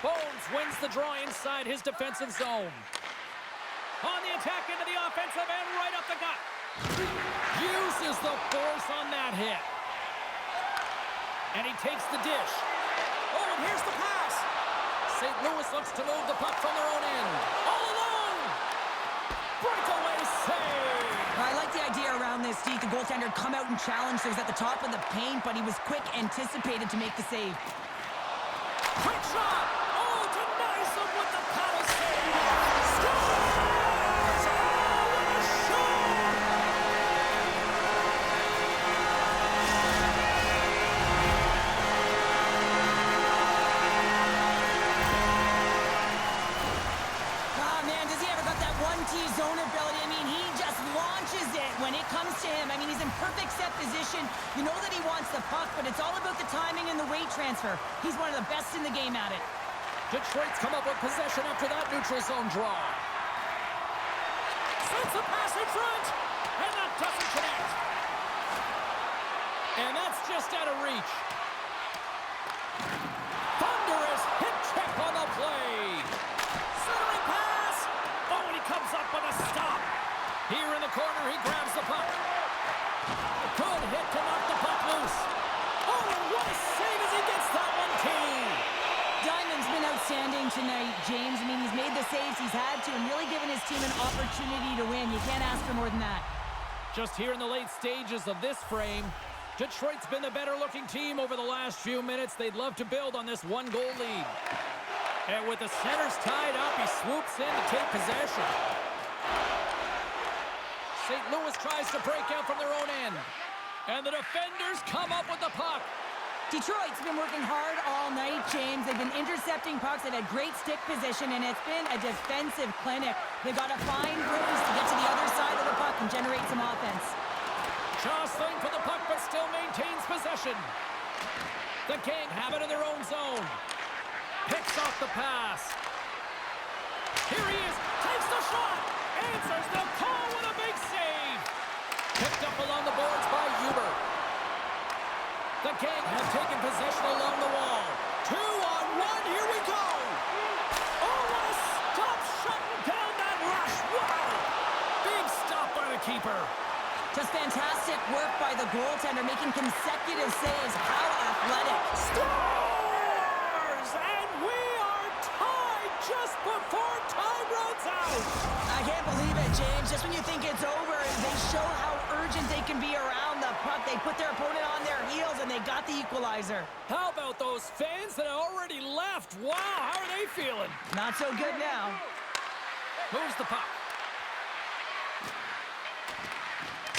Bones wins the draw inside his defensive zone. On the attack into the offensive end, right up the gut. Uses the force on that hit. And he takes the dish. Oh, and here's the pass. St. Louis looks to move the puck from their own end. All alone. Breakaway save. I like the idea around this, Steve. The goaltender come out and challenge. So he was at the top of the paint, but he was quick, anticipated to make the save. Quick shot. Oh, denies him with the paddle save. Scores! Oh, what a shot! Ah, man, does he ever got that 1T zone ability? I mean, he just launches it when it comes to him. I mean, he's in perfect set position. You know that he wants the puck, but it's all about the timing and the weight transfer. He's one of the best in the game at it. Detroit's come up with possession after that neutral zone draw. Sends a pass in front, and that doesn't connect. And that's just out of reach. Thunderous hit check on the play. Centering pass. Oh, and he comes up with a stop. Here in the corner, he grabs the puck. Good hit to knock the puck loose. Oh, and what a save as he gets that one, too. Diamond's been outstanding tonight, James. I mean, he's made the saves he's had to and really given his team an opportunity to win. You can't ask for more than that. Just here in the late stages of this frame, Detroit's been the better-looking team over the last few minutes. They'd love to build on this one-goal lead. And with the centers tied up, he swoops in to take possession. St. Louis tries to break out from their own end. And the defenders come up with the puck. Detroit's been working hard all night, James. They've been intercepting pucks. They've had great stick position, and it's been a defensive clinic. They've got to find ways to get to the other side of the puck and generate some offense. Jostling for the puck, but still maintains possession. The gang have it in their own zone. Picks off the pass. Here he is. Takes the shot. Answers the call with a big save. Picked up along the boards by Huber. The gang have taken possession along the wall. 2-on-1. Here we go. Oh, what a stop shutting down that rush. Wow. Big stop by the keeper. fantastic work by the goaltender, making consecutive saves. How athletic. Scores! And we are tied just before time runs out. I can't believe it, James. Just when you think it's over, they show how urgent they can be around the puck. They put their opponent on their heels, and they got the equalizer. How about those fans that already left? Wow, how are they feeling? Not so good now. Moves the puck.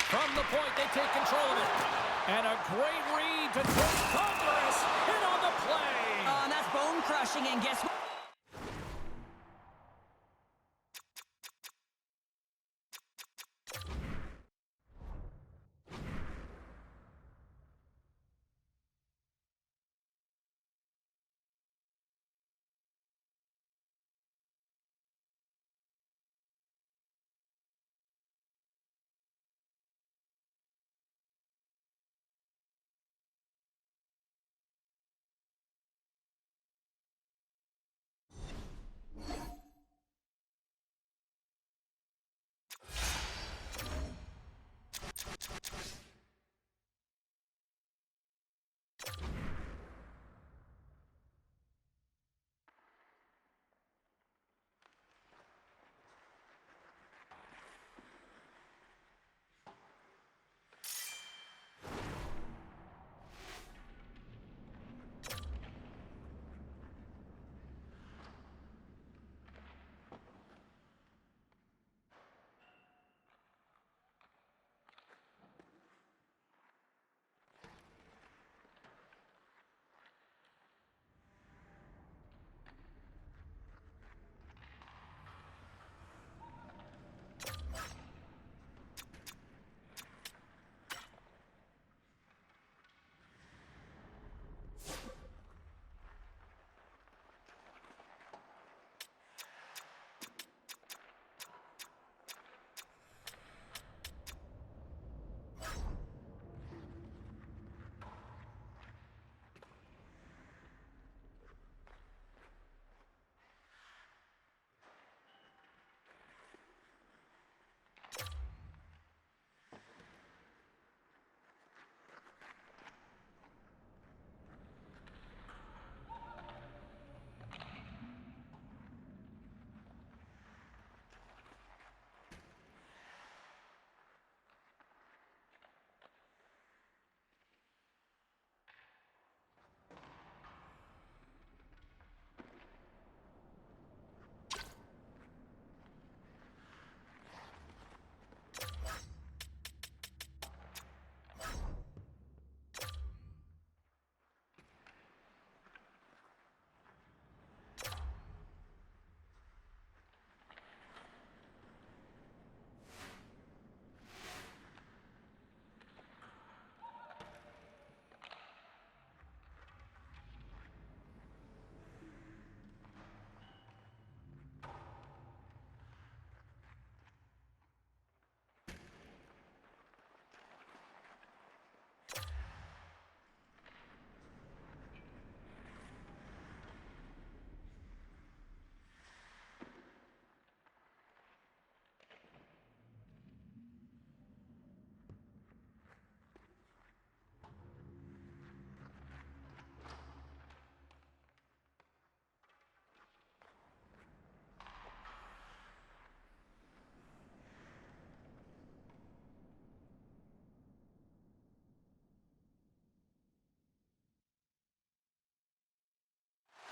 From the point, they take control of it. And a great read to take Congress in on the play. And that's bone-crushing, and guess what?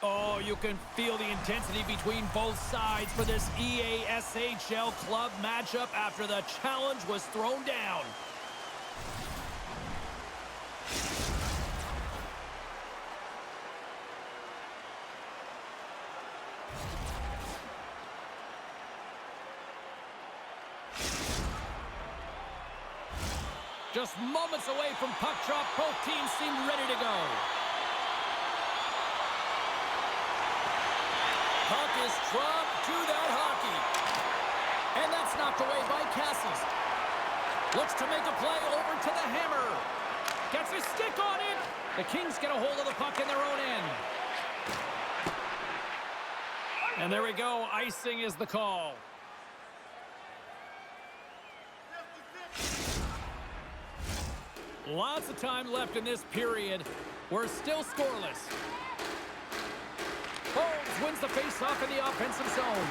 Oh, you can feel the intensity between both sides for this EASHL club matchup after the challenge was thrown down. Just moments away from puck drop, both teams seem ready to go. Puck is dropped to that hockey. And that's knocked away by Castles. Looks to make a play over to the hammer. Gets his stick on it. The Kings get a hold of the puck in their own end. And there we go. Icing is the call. Lots of time left in this period. We're still scoreless. Bones wins the face-off in the offensive zone.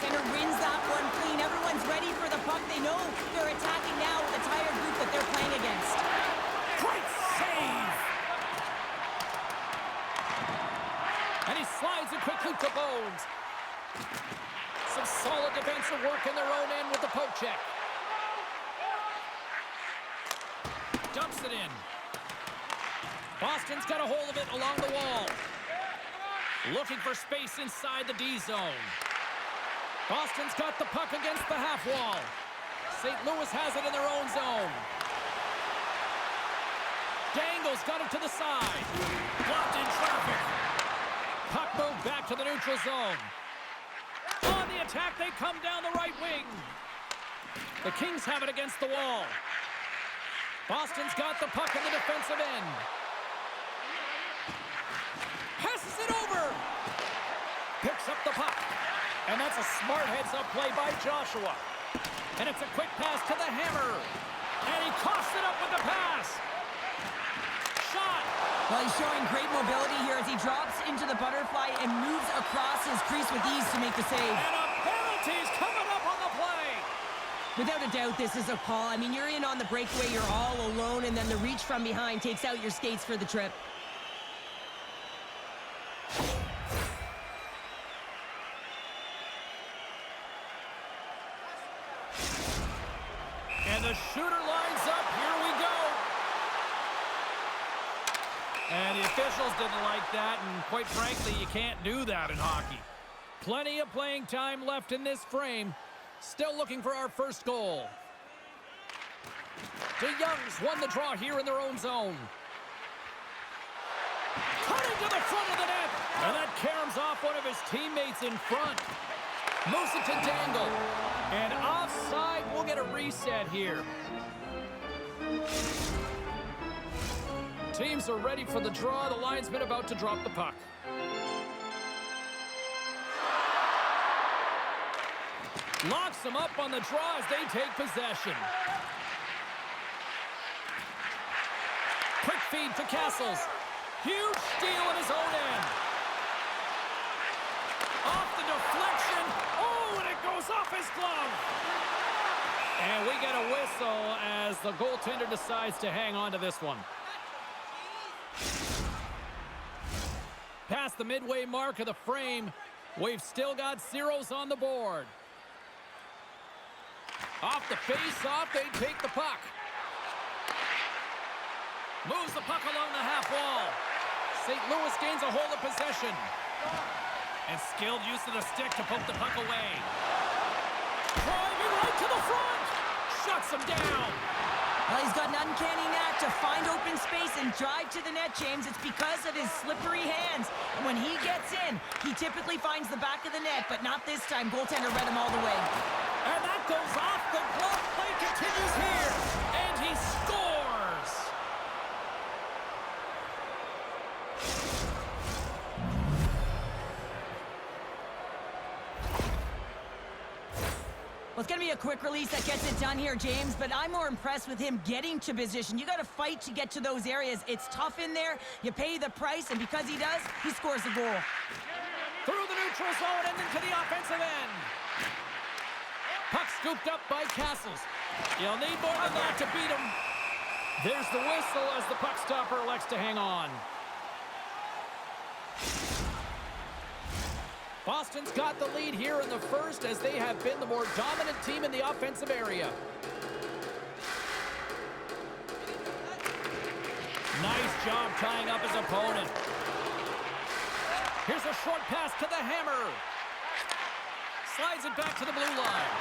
Center wins that one clean. Everyone's ready for the puck. They know they're attacking now with the tired group that they're playing against. Great save! And he slides it quickly to Bones. Some solid defensive work in their own end with the poke check. Dumps it in. Boston's got a hold of it along the wall. Looking for space inside the D zone. Boston's got the puck against the half wall. St. Louis has it in their own zone. Dangle's got it to the side. Blocked in traffic. Puck moved back to the neutral zone. On the attack, they come down the right wing. The Kings have it against the wall. Boston's got the puck in the defensive end. Passes it over. Picks up the puck. And that's a smart heads-up play by Joshua. And it's a quick pass to the Hammer. And he coughs it up with the pass. Shot. Well, he's showing great mobility here as he drops into the butterfly and moves across his crease with ease to make the save. And a penalty's coming up on the play. Without a doubt, this is a call. I mean, you're in on the breakaway, you're all alone, and then the reach from behind takes out your skates for the trip. And the shooter lines up. Here we go. And the officials didn't like that, and quite frankly, you can't do that in hockey. Plenty of playing time left in this frame. Still looking for our first goal. The Youngs won the draw here in their own zone. Cutting to the front of the net. And that caroms off one of his teammates in front. Moves it to Dangle. And offside, we'll get a reset here. Teams are ready for the draw. The linesman about to drop the puck. Locks them up on the draw as they take possession. Quick feed to Castles. Huge steal in his own end. Off the deflection. Oh, and it goes off his glove. And we get a whistle as the goaltender decides to hang on to this one. Past the midway mark of the frame, we've still got zeros on the board. Off the face-off, they take the puck. Moves the puck along the half wall. St. Louis gains a hold of possession. And skilled use of the stick to poke the puck away. Driving right to the front. Shuts him down. Well, he's got an uncanny knack to find open space and drive to the net, James. It's because of his slippery hands. And when he gets in, he typically finds the back of the net, but not this time. Goaltender read him all the way. And that goes off the glove. Play continues here. And he scores. Well, it's going to be a quick release that gets it done here, James, but I'm more impressed with him getting to position. You got to fight to get to those areas. It's tough in there. You pay the price, and because he does, he scores the goal. Through the neutral zone and into the offensive end. Puck scooped up by Castles. You'll need more than that to beat him. There's the whistle as the puck stopper elects to hang on. Boston's got the lead here in the first as they have been the more dominant team in the offensive area. Nice job tying up his opponent. Here's a short pass to the Hammer. Slides it back to the blue line.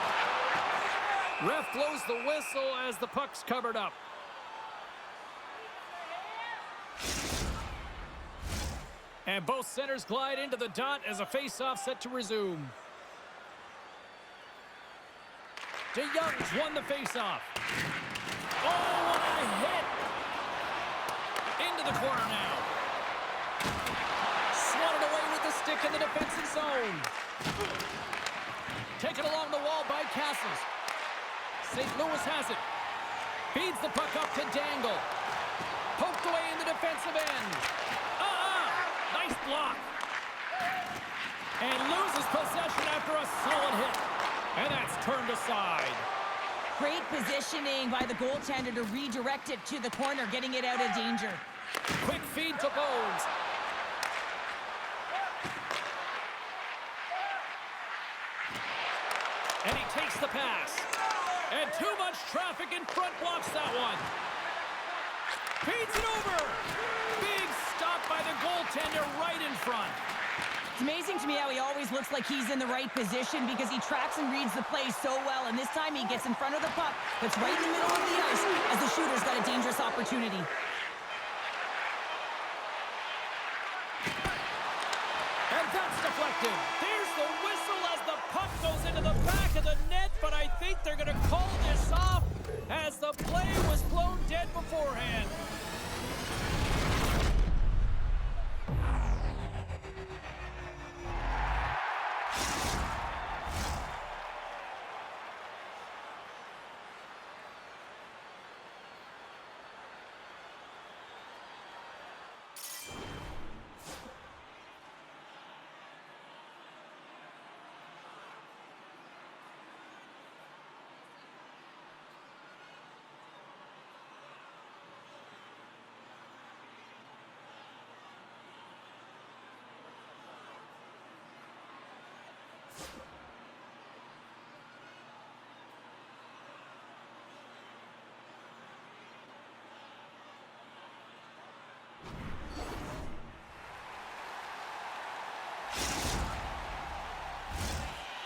Ref blows the whistle as the puck's covered up. And both centers glide into the dot as a face-off set to resume. DeYoung's won the face-off. Oh, what a hit! Into the corner now. Swatted away with the stick in the defensive zone. Taken along the wall by Castles. St. Louis has it. Feeds the puck up to Dangle. Poked away in the defensive end. Nice block. And loses possession after a solid hit. And that's turned aside. Great positioning by the goaltender to redirect it to the corner, getting it out of danger. Quick feed to Bones. And he takes the pass. And too much traffic in front blocks that one. Feeds it over. Big stop by the goaltender right in front. It's amazing to me how he always looks like he's in the right position because he tracks and reads the play so well. And this time he gets in front of the puck that's right in the middle of the ice as the shooter's got a dangerous opportunity. And that's deflected. There's the whistle as the puck goes into the back of the net, but I think they're going to call this off as the play was blown dead beforehand.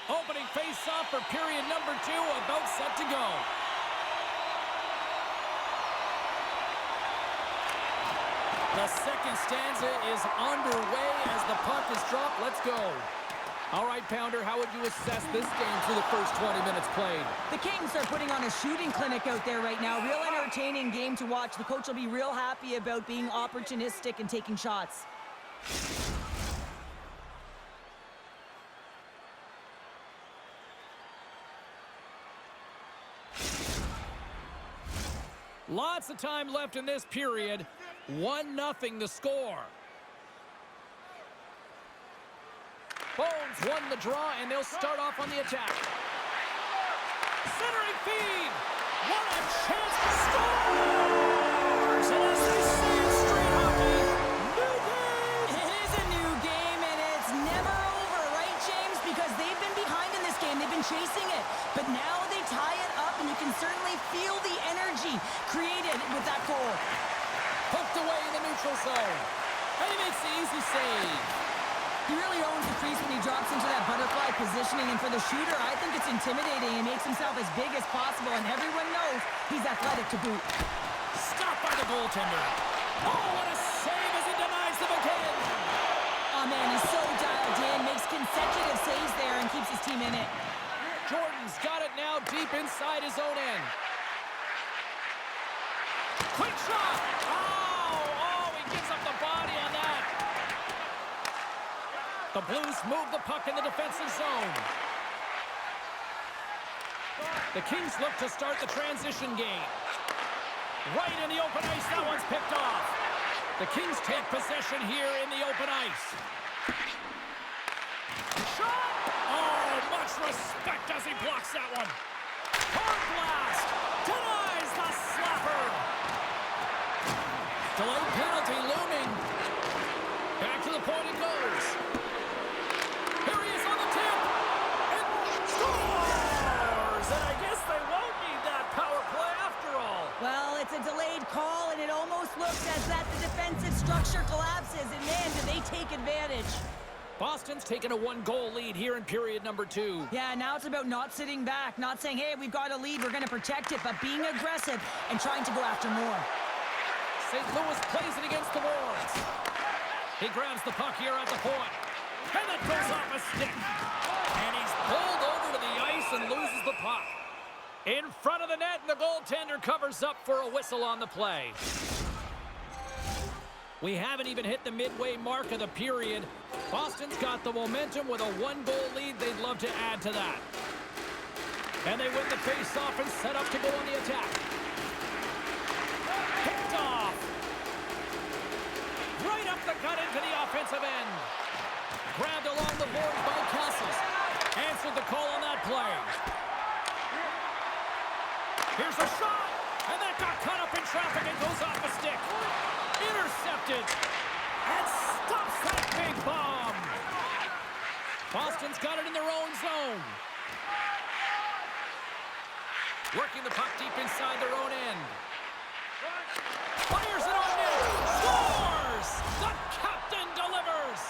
Opening face-off for period number 2, about set to go. The second stanza is underway as the puck is dropped. Let's go. All right, Pounder, how would you assess this game through the first 20 minutes played? The Kings are putting on a shooting clinic out there right now. Real entertaining game to watch. The coach will be real happy about being opportunistic and taking shots. Lots of time left in this period. 1-0 the score. Bones won the draw, and they'll start off on the attack. Centering feed. What a chance to score! And as they say in street hockey, new game! It is a new game, and it's never over, right, James? Because they've been behind in this game. They've been chasing it. But now they tie it up, and you can certainly feel the energy created with that goal. Poked away in the neutral zone. And he makes the easy save. He really owns the crease when he drops into that butterfly positioning, and for the shooter, I think it's intimidating. He makes himself as big as possible, and everyone knows he's athletic to boot. Stopped by the goaltender. Oh, what a save as he denies the McKinn. Oh, man, he's so dialed in, makes consecutive saves there, and keeps his team in it. Jordan's got it now deep inside his own end. Quick shot! Oh, he gives up the body on that. The Blues move the puck in the defensive zone. The Kings look to start the transition game. Right in the open ice, that one's picked off. The Kings take possession here in the open ice. Shot! Oh, much respect as he blocks that one. Hard blast! Denies the slapper! Delayed penalty looming. Back to the point it goes. Here he is on the tip. And scores! And I guess they won't need that power play after all. Well, it's a delayed call, and it almost looks as that the defensive structure collapses, and man, do they take advantage. Boston's taken a 1-goal lead here in period number 2. Yeah, now it's about not sitting back, not saying, hey, we've got a lead, we're going to protect it, but being aggressive and trying to go after more. St. Louis plays it against the boards. He grabs the puck here at the point. And it goes off a stick. And he's pulled over to the ice and loses the puck. In front of the net, and the goaltender covers up for a whistle on the play. We haven't even hit the midway mark of the period. Boston's got the momentum with a 1-goal lead. They'd love to add to that. And they win the face-off and set up to go on the attack. got into the offensive end. Grabbed along the boards by Castles. Answered the call on that play. Here's a shot, and that got caught up in traffic and goes off the stick. Intercepted, and stops that big bomb. Boston's got it in their own zone. Working the puck deep inside their own end. Fires it on net. Scores! The captain delivers!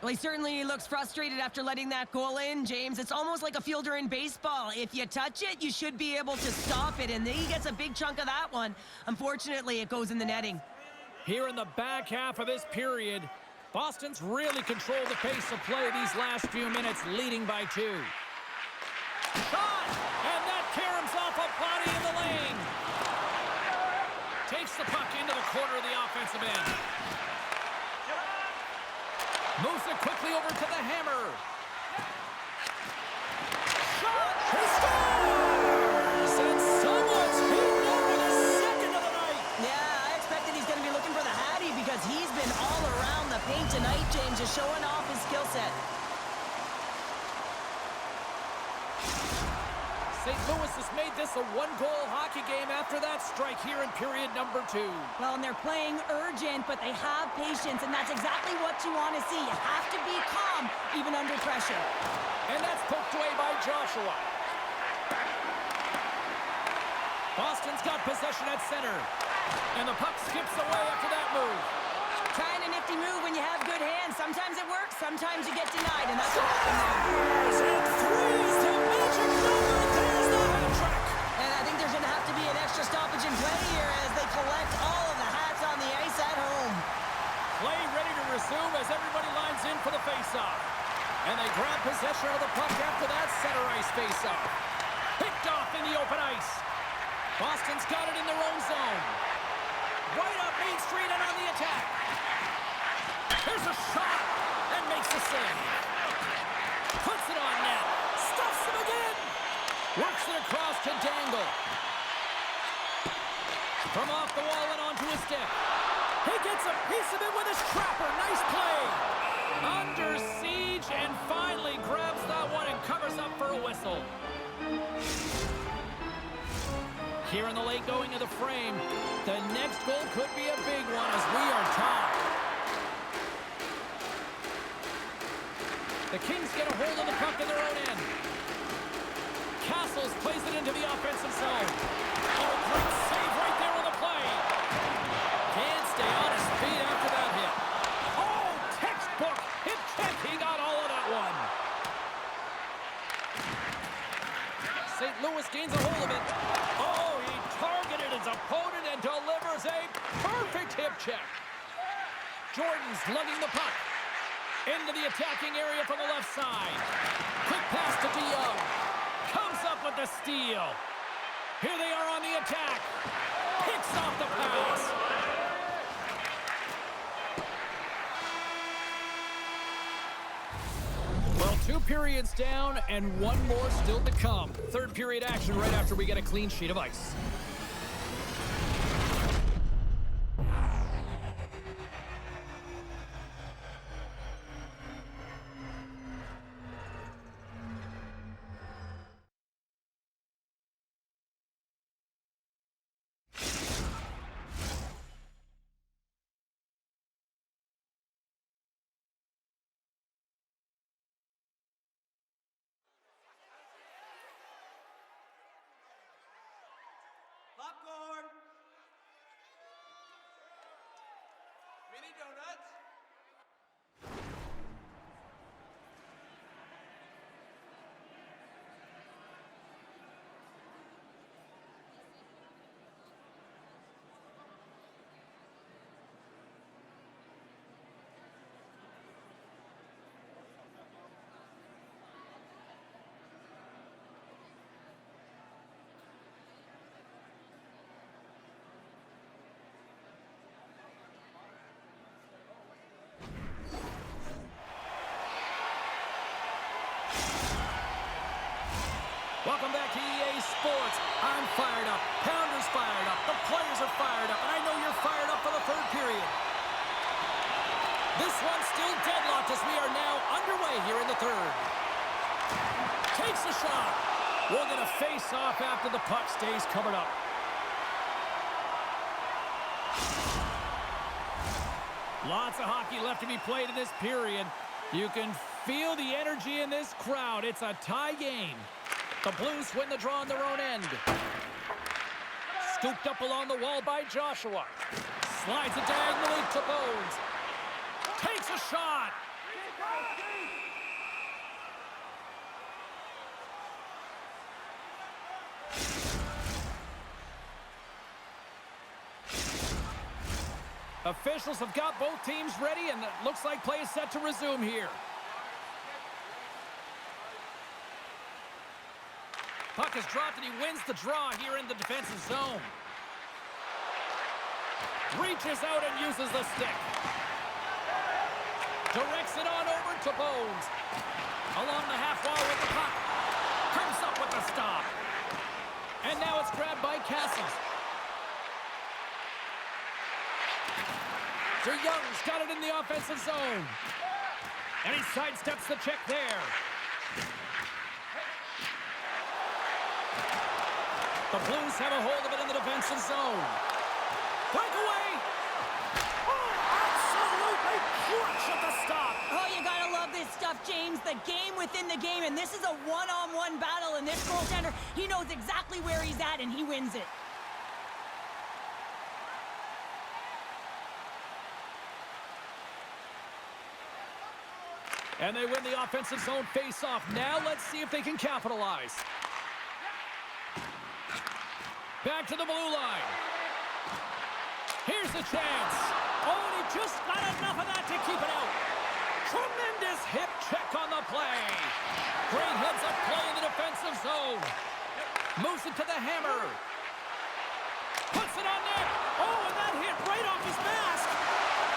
Well, he certainly looks frustrated after letting that goal in, James. It's almost like a fielder in baseball. If you touch it, you should be able to stop it, and he gets a big chunk of that one. Unfortunately, it goes in the netting. Here in the back half of this period, Boston's really controlled the pace of play these last few minutes, leading by 2. Shot! And that caroms off a body in the lane. Takes the puck into the corner of the offensive end. Moves it quickly over to the hammer. Shot! He scores! And someone's beaten up with his second of the night. Yeah, I expected he's going to be looking for the Hattie because he's been all around the paint tonight, James, just showing off his skill set. St. Louis has made this a one-goal hockey game after that strike here in period number 2. Well, and they're playing urgent, but they have patience, and that's exactly what you want to see. You have to be calm, even under pressure. And that's poked away by Joshua. Boston's got possession at center. And the puck skips away after that move. Trying a nifty move when you have good hands. Sometimes it works, sometimes you get denied, and that's what happened there. And threes to magic number. There's the hat trick. And I think there's going to have to be an extra stoppage in play here as they collect all of the hats on the ice at home. Play ready to resume as everybody lines in for the faceoff. And they grab possession of the puck after that center ice faceoff. Picked off in the open ice. Boston's got it in their own zone. Right up Main Street and on the attack. There's a shot and makes the save. Puts it on net. Stuffs him again. Works it across to Dangle. From off the wall and onto his stick. He gets a piece of it with his trapper. Nice play. Under siege and finally grabs that one and covers up for a whistle. Here in the late going of the frame, the next goal could be a big one as we are tied. The Kings get a hold of the puck in their own end. Castles plays it into the offensive zone. Oh, great save right there on the play. Can't stay on his feet after that hit. Oh, textbook hip check. He got all of that one. St. Louis gains a hold of it. Oh, he targeted his opponent and delivers a perfect hip check. Jordan's lugging the puck into the attacking area from the left side. Quick pass to DeYoung. Comes up with the steal. Here they are on the attack. Picks off the pass. Well, 2 periods down and 1 more still to come. Third period action right after we get a clean sheet of ice. Popcorn. Mini donuts. Welcome back to EA Sports. I'm fired up. Pounder's fired up. The players are fired up. And I know you're fired up for the third period. This one's still deadlocked as we are now underway here in the third. Takes a shot. We'll get a face-off after the puck stays covered up. Lots of hockey left to be played in this period. You can feel the energy in this crowd. It's a tie game. The Blues win the draw on their own end. Scooped up along the wall by Joshua. Slides it diagonally to Bones. Takes a shot. Officials have got both teams ready, and it looks like play is set to resume here. Puck is dropped, and he wins the draw here in the defensive zone. Reaches out and uses the stick. Directs it on over to Bones. Along the half wall with the puck. Comes up with the stop. And now it's grabbed by Castles. Young's got it in the offensive zone. And he sidesteps the check there. The Blues have a hold of it in the defensive zone. Breakaway! Oh, absolutely crushed at the stop. Oh, you gotta love this stuff, James. The game within the game, and this is a one-on-one battle, and this goaltender, he knows exactly where he's at, and he wins it. And they win the offensive zone face-off. Now let's see if they can capitalize. Back to the blue line. Here's the chance. Oh, and he just got enough of that to keep it out. Tremendous hip check on the play. Great heads-up play in the defensive zone. Moves it to the hammer. Puts it on net. Oh, and that hit right off his mask.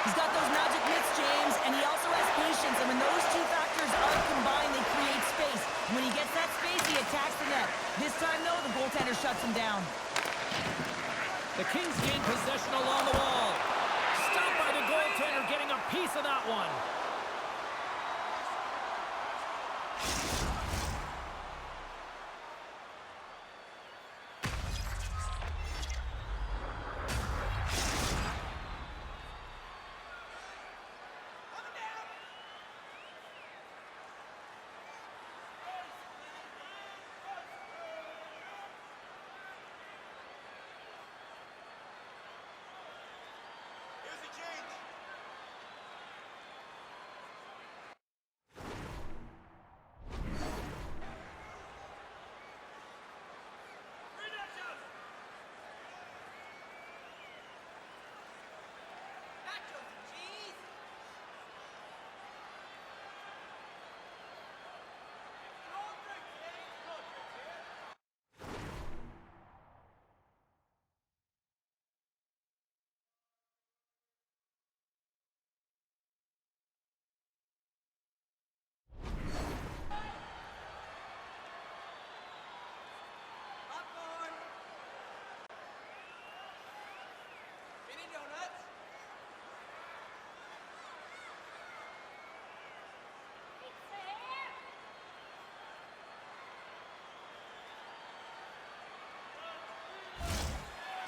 He's got those magic mitts, James, and he also has patience. And when those two factors are combined, they create space. And when he gets that space, he attacks the net. This time, though, the goaltender shuts him down. The Kings gain possession along the wall. Stopped by the goaltender, getting a piece of that one.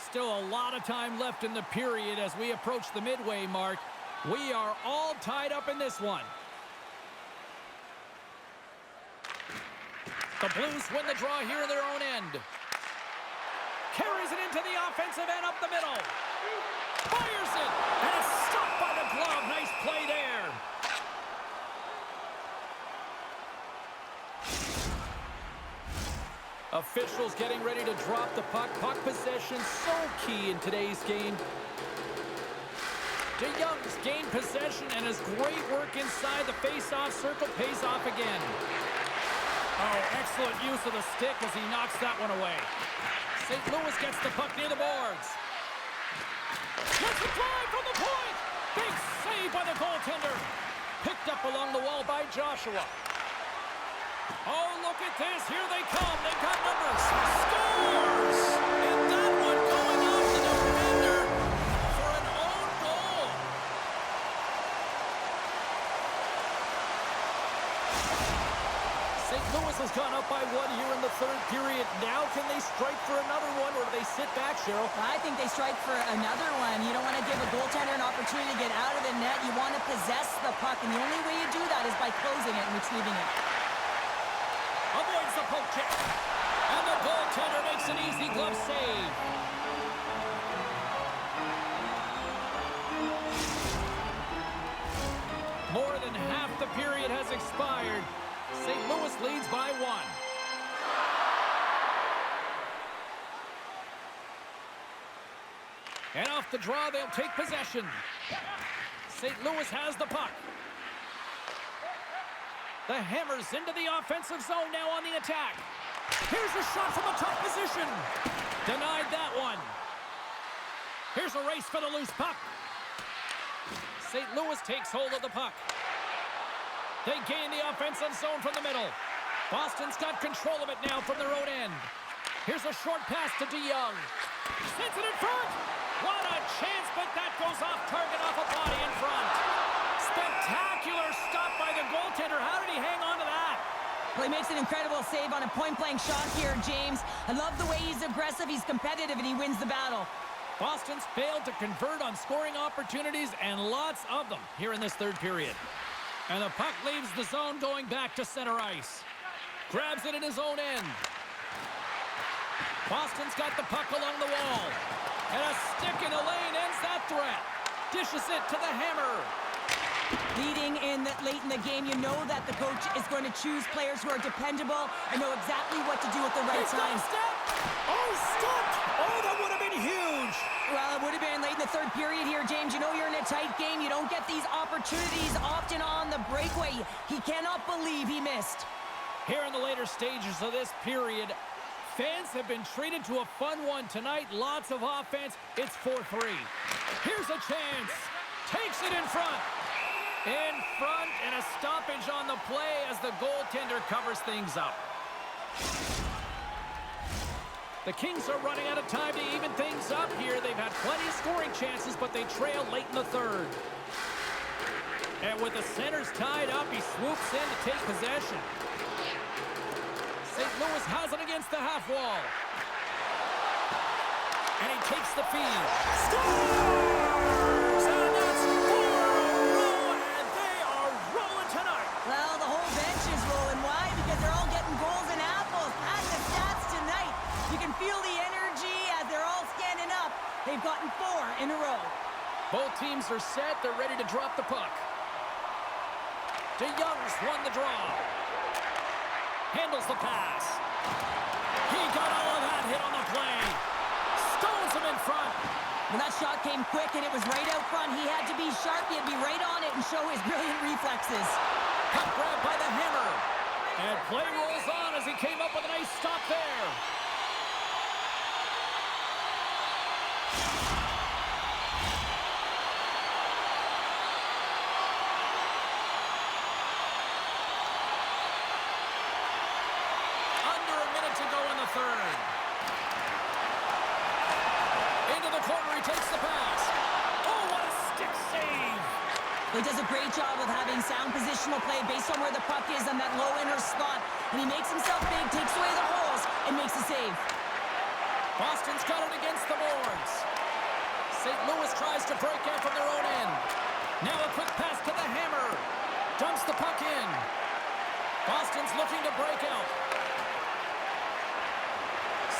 Still a lot of time left in the period as we approach the midway mark. We are all tied up in this one. The Blues win the draw here in their own end. Carries it into the offensive end up the middle. Fires it, and it's stopped by the glove. Nice play there. Officials getting ready to drop the puck. Puck possession so key in today's game. DeYoung's gained possession, and his great work inside the face-off circle pays off again. Oh, excellent use of the stick as he knocks that one away. St. Louis gets the puck near the boards. Let's drive from the point. Big save by the goaltender. Picked up along the wall by Joshua. Oh, look at this. Here they come. They've got numbers. Scores! And that one going off the defender for an own goal. St. Louis has gone up by one here in the third period. Now can they strike for another one, or do they sit back, Cheryl? I think they strike for another one. You don't want to give a goaltender an opportunity to get out of the net. You want to possess the puck, and the only way you do that is by closing it and retrieving it. Avoids the poke check. And the goaltender makes an easy glove save. More than half the period has expired. St. Louis leads by one. And off the draw, they'll take possession. St. Louis has the puck. The Hammers into the offensive zone now on the attack. Here's a shot from a tough position. Denied that one. Here's a race for the loose puck. St. Louis takes hold of the puck. They gain the offensive zone from the middle. Boston's got control of it now from their own end. Here's a short pass to DeYoung. Sends it in front. What a chance, but that goes off target, off a body in front. Spectacular stop by the goaltender. How did he hang on to that? Well, he makes an incredible save on a point-blank shot here, James. I love the way he's aggressive, he's competitive, and he wins the battle. Boston's failed to convert on scoring opportunities, and lots of them here in this third period. And the puck leaves the zone going back to center ice. Grabs it in his own end. Boston's got the puck along the wall. And a stick in the lane ends that threat. Dishes it to the Hammer. Leading in late in the game, you know that the coach is going to choose players who are dependable and know exactly what to do at the right time. Step! Oh, stopped! Oh, that would have been huge! Well, it would have been late in the third period here, James. You know you're in a tight game. You don't get these opportunities often on the breakaway. He cannot believe he missed. Here in the later stages of this period, fans have been treated to a fun one tonight. Lots of offense. It's 4-3. Here's a chance. Takes it in front. In front, and a stoppage on the play as the goaltender covers things up. The Kings are running out of time to even things up here. They've had plenty of scoring chances, but they trail late in the third. And with the centers tied up, he swoops in to take possession. St. Louis has it against the half wall. And he takes the feed. Scores! And that's 4 in a row, and they are rolling tonight. Well, the whole bench is rolling. Why? Because they're all getting goals and apples. At the stats tonight, you can feel the energy as they're all standing up. They've gotten 4 in a row. Both teams are set. They're ready to drop the puck. DeYoung's won the draw. Handles the pass. He got all of that hit on the play. Stones him in front. Well, that shot came quick, and it was right out front. He had to be sharp. He had to be right on it and show his brilliant reflexes. Puck grab by the Hammer. And play rolls on as he came up with a nice stop there. Third. Into the corner, he takes the pass. Oh, what a stick save! He does a great job of having sound positional play based on where the puck is on that low inner slot. And he makes himself big, takes away the holes, and makes a save. Boston's got it against the boards. St. Louis tries to break out from their own end. Now a quick pass to the Hammer. Dumps the puck in. Boston's looking to break out.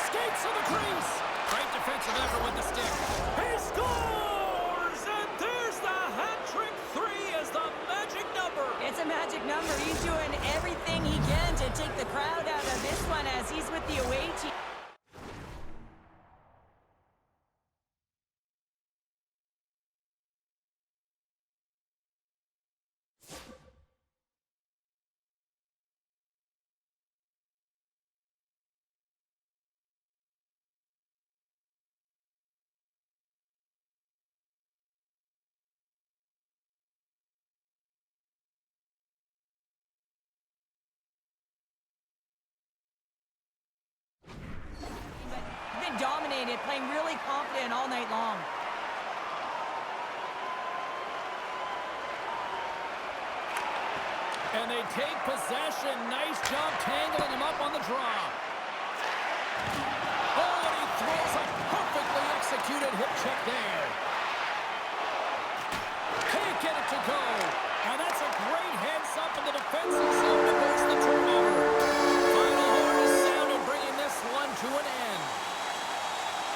Skates to the crease. Great defensive effort with the stick. He scores! And there's the hat trick. 3 is the magic number. It's a magic number. He's doing everything he can to take the crowd out of this one as he's with the away team. tonight, playing really confident all night long. And they take possession. Nice job tangling him up on the draw. Oh, and he throws a perfectly executed hip check there. Can't get it to go. And that's a great heads up in the defensive zone to force the turnover. Final horn is sounded, bringing this one to an end.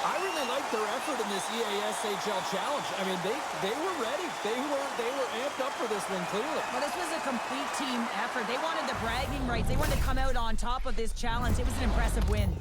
I really like their effort in this EASHL challenge. I mean, they were ready. They were amped up for this one, clearly. Well, this was a complete team effort. They wanted the bragging rights. They wanted to come out on top of this challenge. It was an impressive win.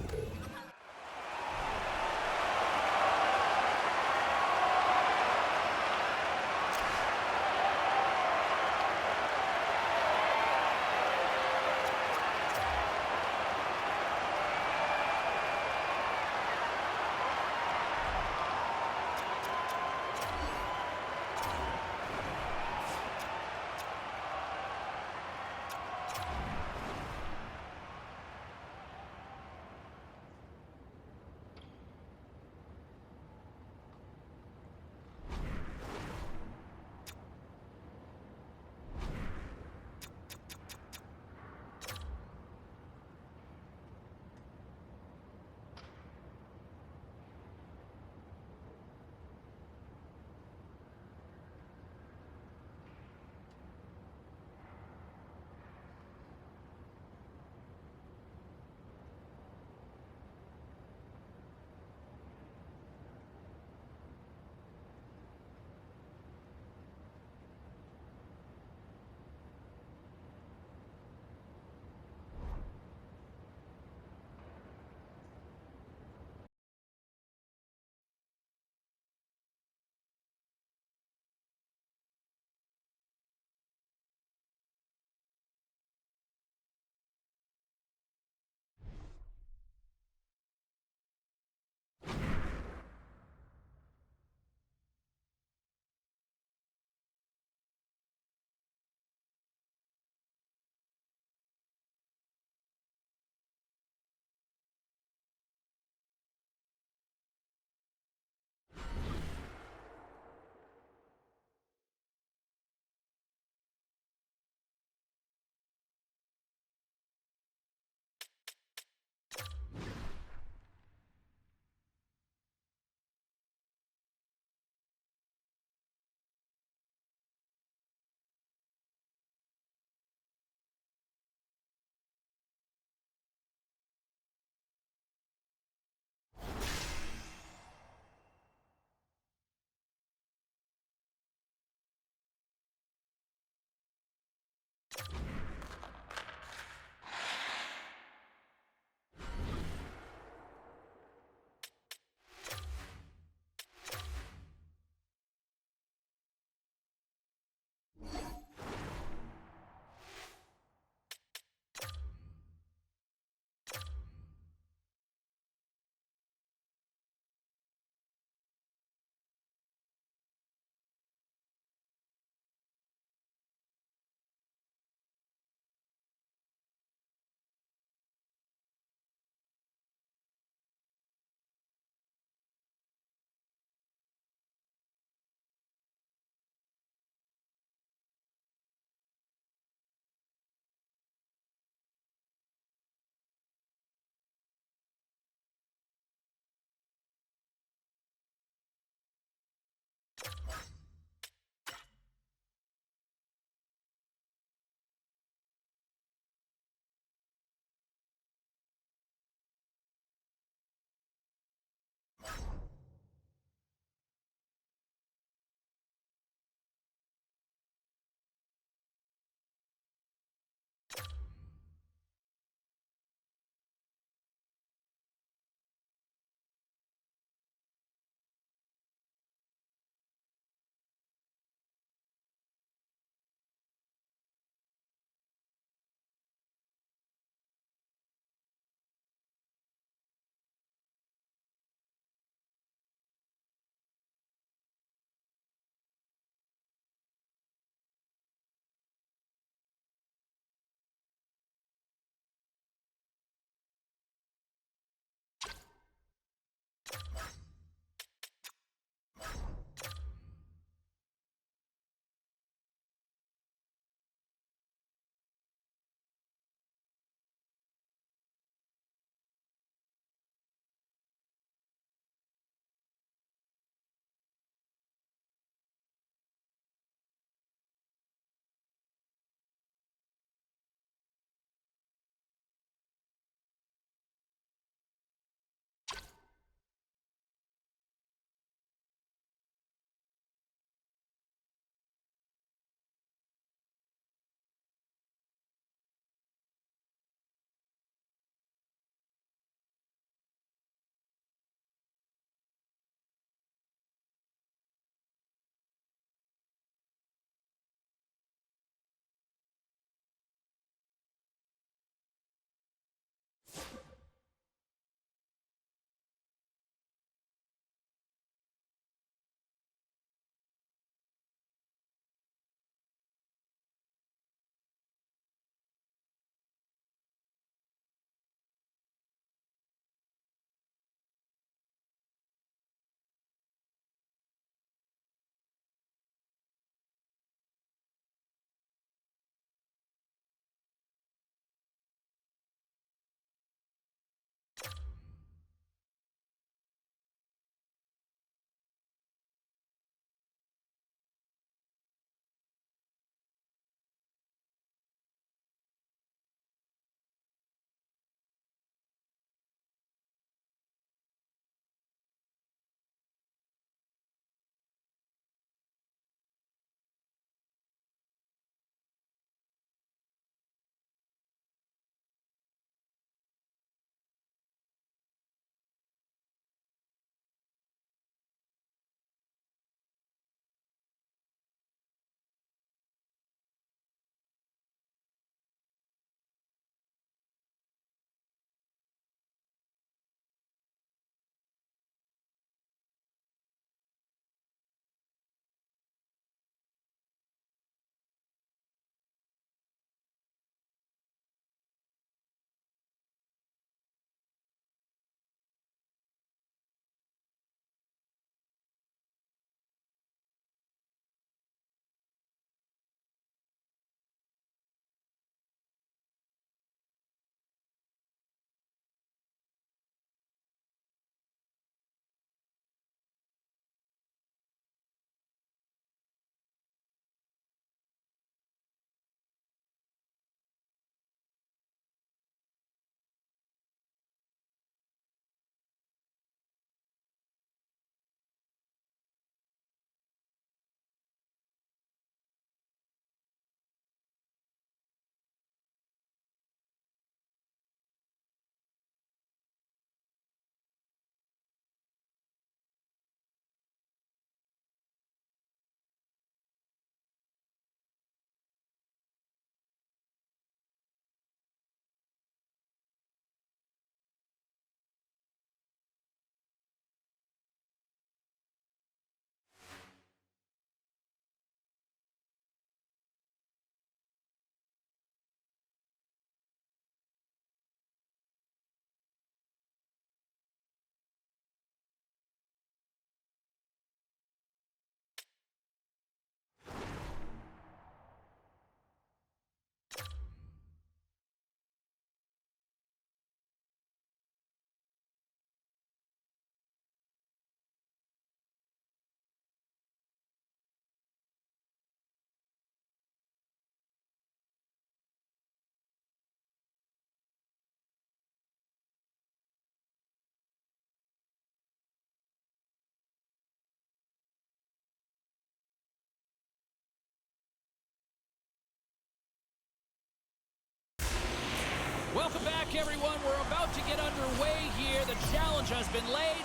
everyone. We're about to get underway here. The challenge has been laid.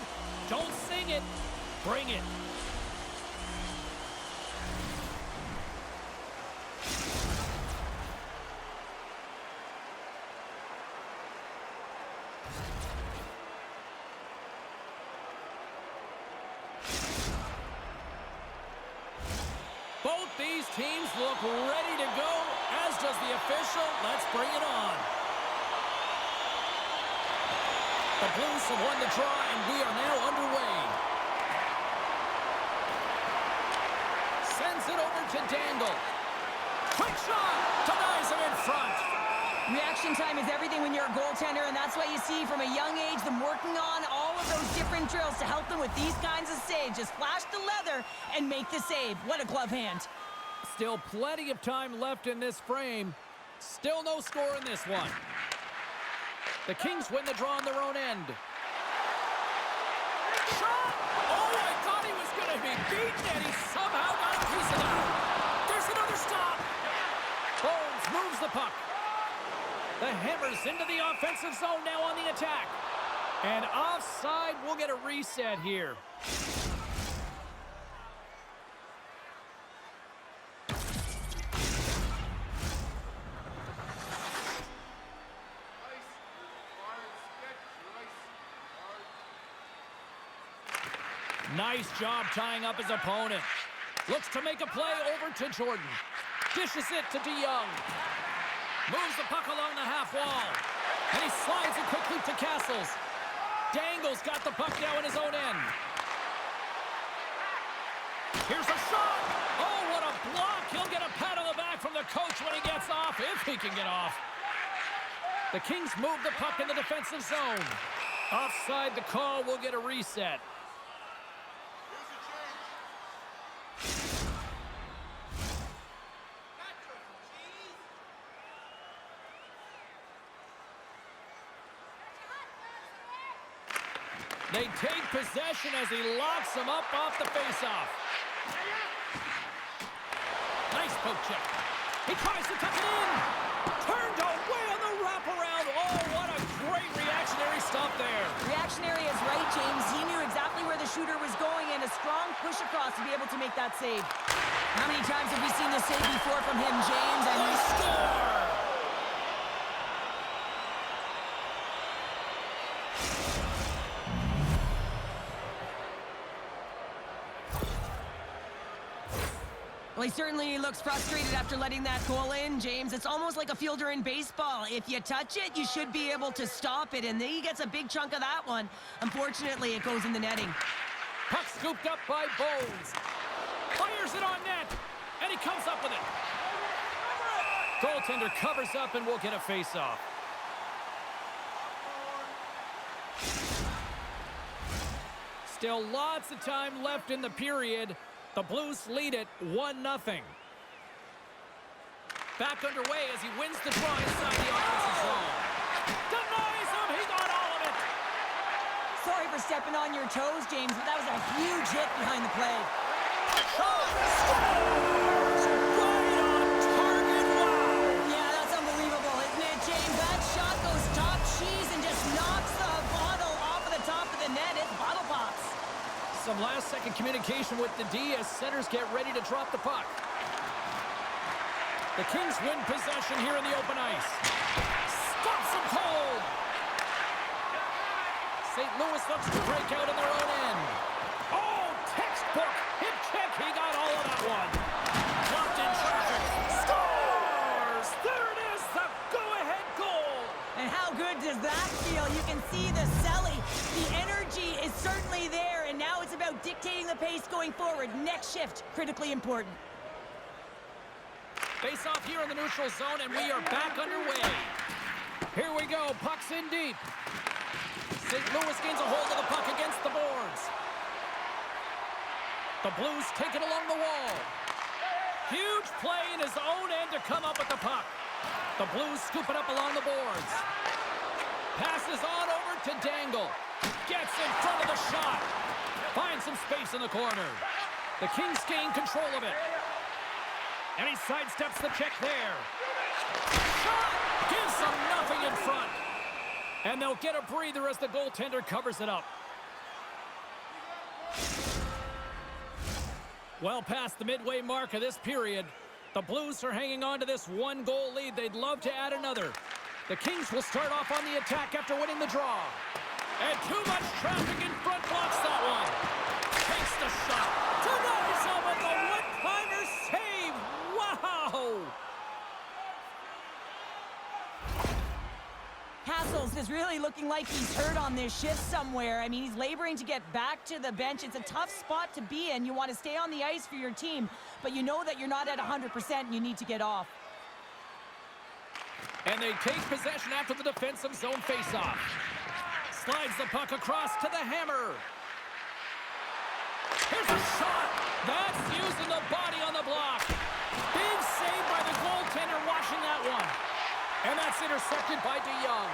Don't sing it. Bring it. Both these teams look ready to go, as does the official. Let's bring it on. The Blues have won the draw, and we are now underway. Sends it over to Dangle. Quick shot! Denies him in front. Reaction time is everything when you're a goaltender, and that's why you see from a young age them working on all of those different drills to help them with these kinds of saves. Just flash the leather and make the save. What a glove hand. Still plenty of time left in this frame. Still no score in this one. The Kings win the draw on their own end. Shot! Oh, I thought he was going to be beaten, and he somehow got a piece of that. There's another stop. Bones moves the puck. The Hammers into the offensive zone now on the attack. And offside, we'll get a reset here. Nice job tying up his opponent. Looks to make a play over to Jordan. Dishes it to DeYoung. Moves the puck along the half wall. And he slides it quickly to Castles. Dangle's got the puck now in his own end. Here's a shot. Oh, what a block. He'll get a pat on the back from the coach when he gets off, if he can get off. The Kings move the puck in the defensive zone. Offside the call. We'll get a reset. They take possession as he locks him up off the faceoff. Nice poke check. He tries to tuck it in. Turned away on the wraparound. Oh, what a great reactionary stop there. Reactionary is right, James. He knew exactly where the shooter was going and a strong push across to be able to make that save. How many times have we seen this save before from him, James? And he score! Well, he certainly looks frustrated after letting that goal in, James. It's almost like a fielder in baseball. If you touch it, you should be able to stop it, and he gets a big chunk of that one. Unfortunately, it goes in the netting. Puck scooped up by Bones. Fires it on net, and he comes up with it. Goaltender covers up, and we'll get a face-off. Still lots of time left in the period. The Blues lead it 1-0. Back underway as he wins the draw inside the offensive zone. Denies him! He got all of it! Sorry for stepping on your toes, James, but that was a huge hit behind the play. Shot! Scores! Right on target! Wow! Yeah, that's unbelievable, isn't it, James? That shot goes top cheese and just knocks the bottle off of the top of the net. It bottle pops. Some last-second communication with the D as centers get ready to drop the puck. The Kings win possession here in the open ice. Stops him cold. St. Louis looks to break out in their own end. Oh, textbook hip check. He got all of that one. Dropped in traffic. Scores! There it is, the go-ahead goal. And how good does that feel? You can see the celly. The energy is certainly there, and now it's about dictating the pace going forward. Next shift, critically important. Face off here in the neutral zone, and we are back underway. Here we go, puck's in deep. St. Louis gains a hold of the puck against the boards. The Blues take it along the wall. Huge play in his own end to come up with the puck. The Blues scoop it up along the boards. Passes on over to Dangle. Gets in front of the shot. Finds some space in the corner. The Kings gain control of it. And he sidesteps the check there. Shot! Gives them nothing in front. And they'll get a breather as the goaltender covers it up. Well past the midway mark of this period, the Blues are hanging on to this one-goal lead. They'd love to add another. The Kings will start off on the attack after winning the draw. And too much traffic in front blocks that one. Takes the shot. Denies him with the one-timer save. Wow! Hassels is really looking like he's hurt on this shift somewhere. I mean, he's laboring to get back to the bench. It's a tough spot to be in. You want to stay on the ice for your team, but you know that you're not at 100% and you need to get off. And they take possession after the defensive zone faceoff. Slides the puck across to the hammer. Here's a shot. That's using the body on the block. Big save by the goaltender watching that one. And that's intercepted by DeYoung.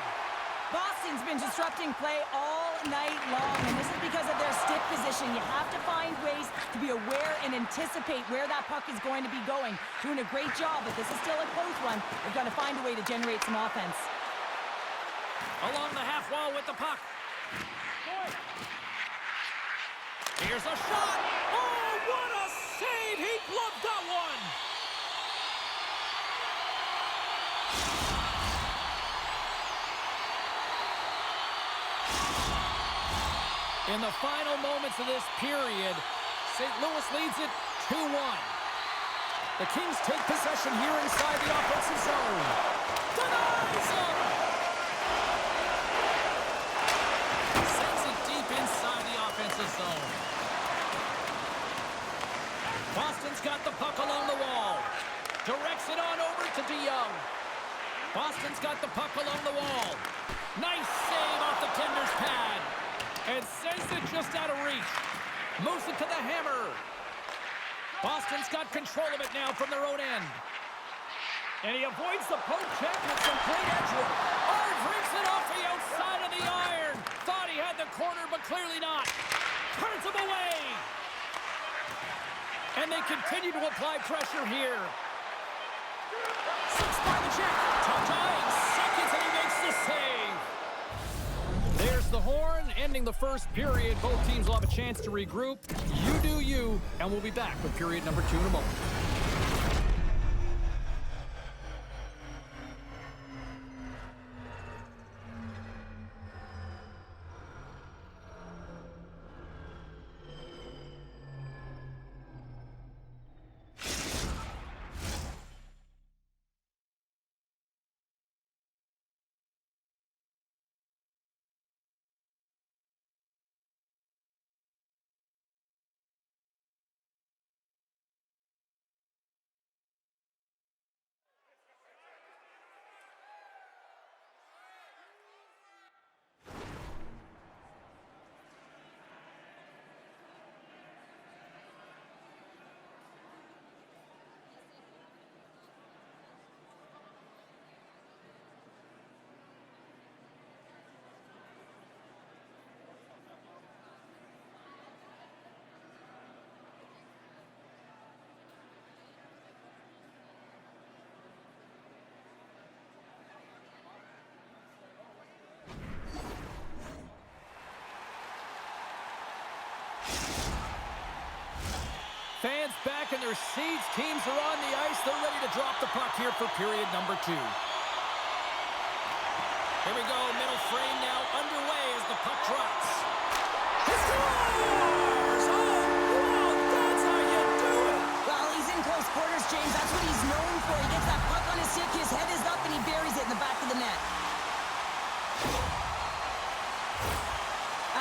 Boston's been disrupting play all night long, and this is because of their stick position. You have to find ways to be aware and anticipate where that puck is going to be going. Doing a great job, but this is still a close one. They've got to find a way to generate some offense. Along the half wall with the puck. Here's a shot. Oh, what a save! He gloved that one. In the final moments of this period, St. Louis leads it 2-1. The Kings take possession here inside the offensive zone. Denies him! Sends it deep inside the offensive zone. Boston's got the puck along the wall. Directs it on over to DeYoung. Boston's got the puck along the wall. Nice save off the tender's pad. And sends it just out of reach. Moves it to the hammer. Boston's got control of it now from their own end. And he avoids the poke check with some great edge work. Oh, drinks it off the outside of the iron. Thought he had the corner, but clearly not. Turns him away. And they continue to apply pressure here. Six by the check. Tie seconds, and he makes the save. There's the horn, ending the first period. Both teams will have a chance to regroup. You do you, and we'll be back with period number 2 in a moment. Fans back in their seats. Teams are on the ice. They're ready to drop the puck here for period number 2. Here we go. Middle frame now underway as the puck drops. He scores! Oh, wow, that's how you do it! Well, he's in close quarters, James. That's what he's known for. He gets that puck on his stick, his head is up, and he buries it in the back of the net.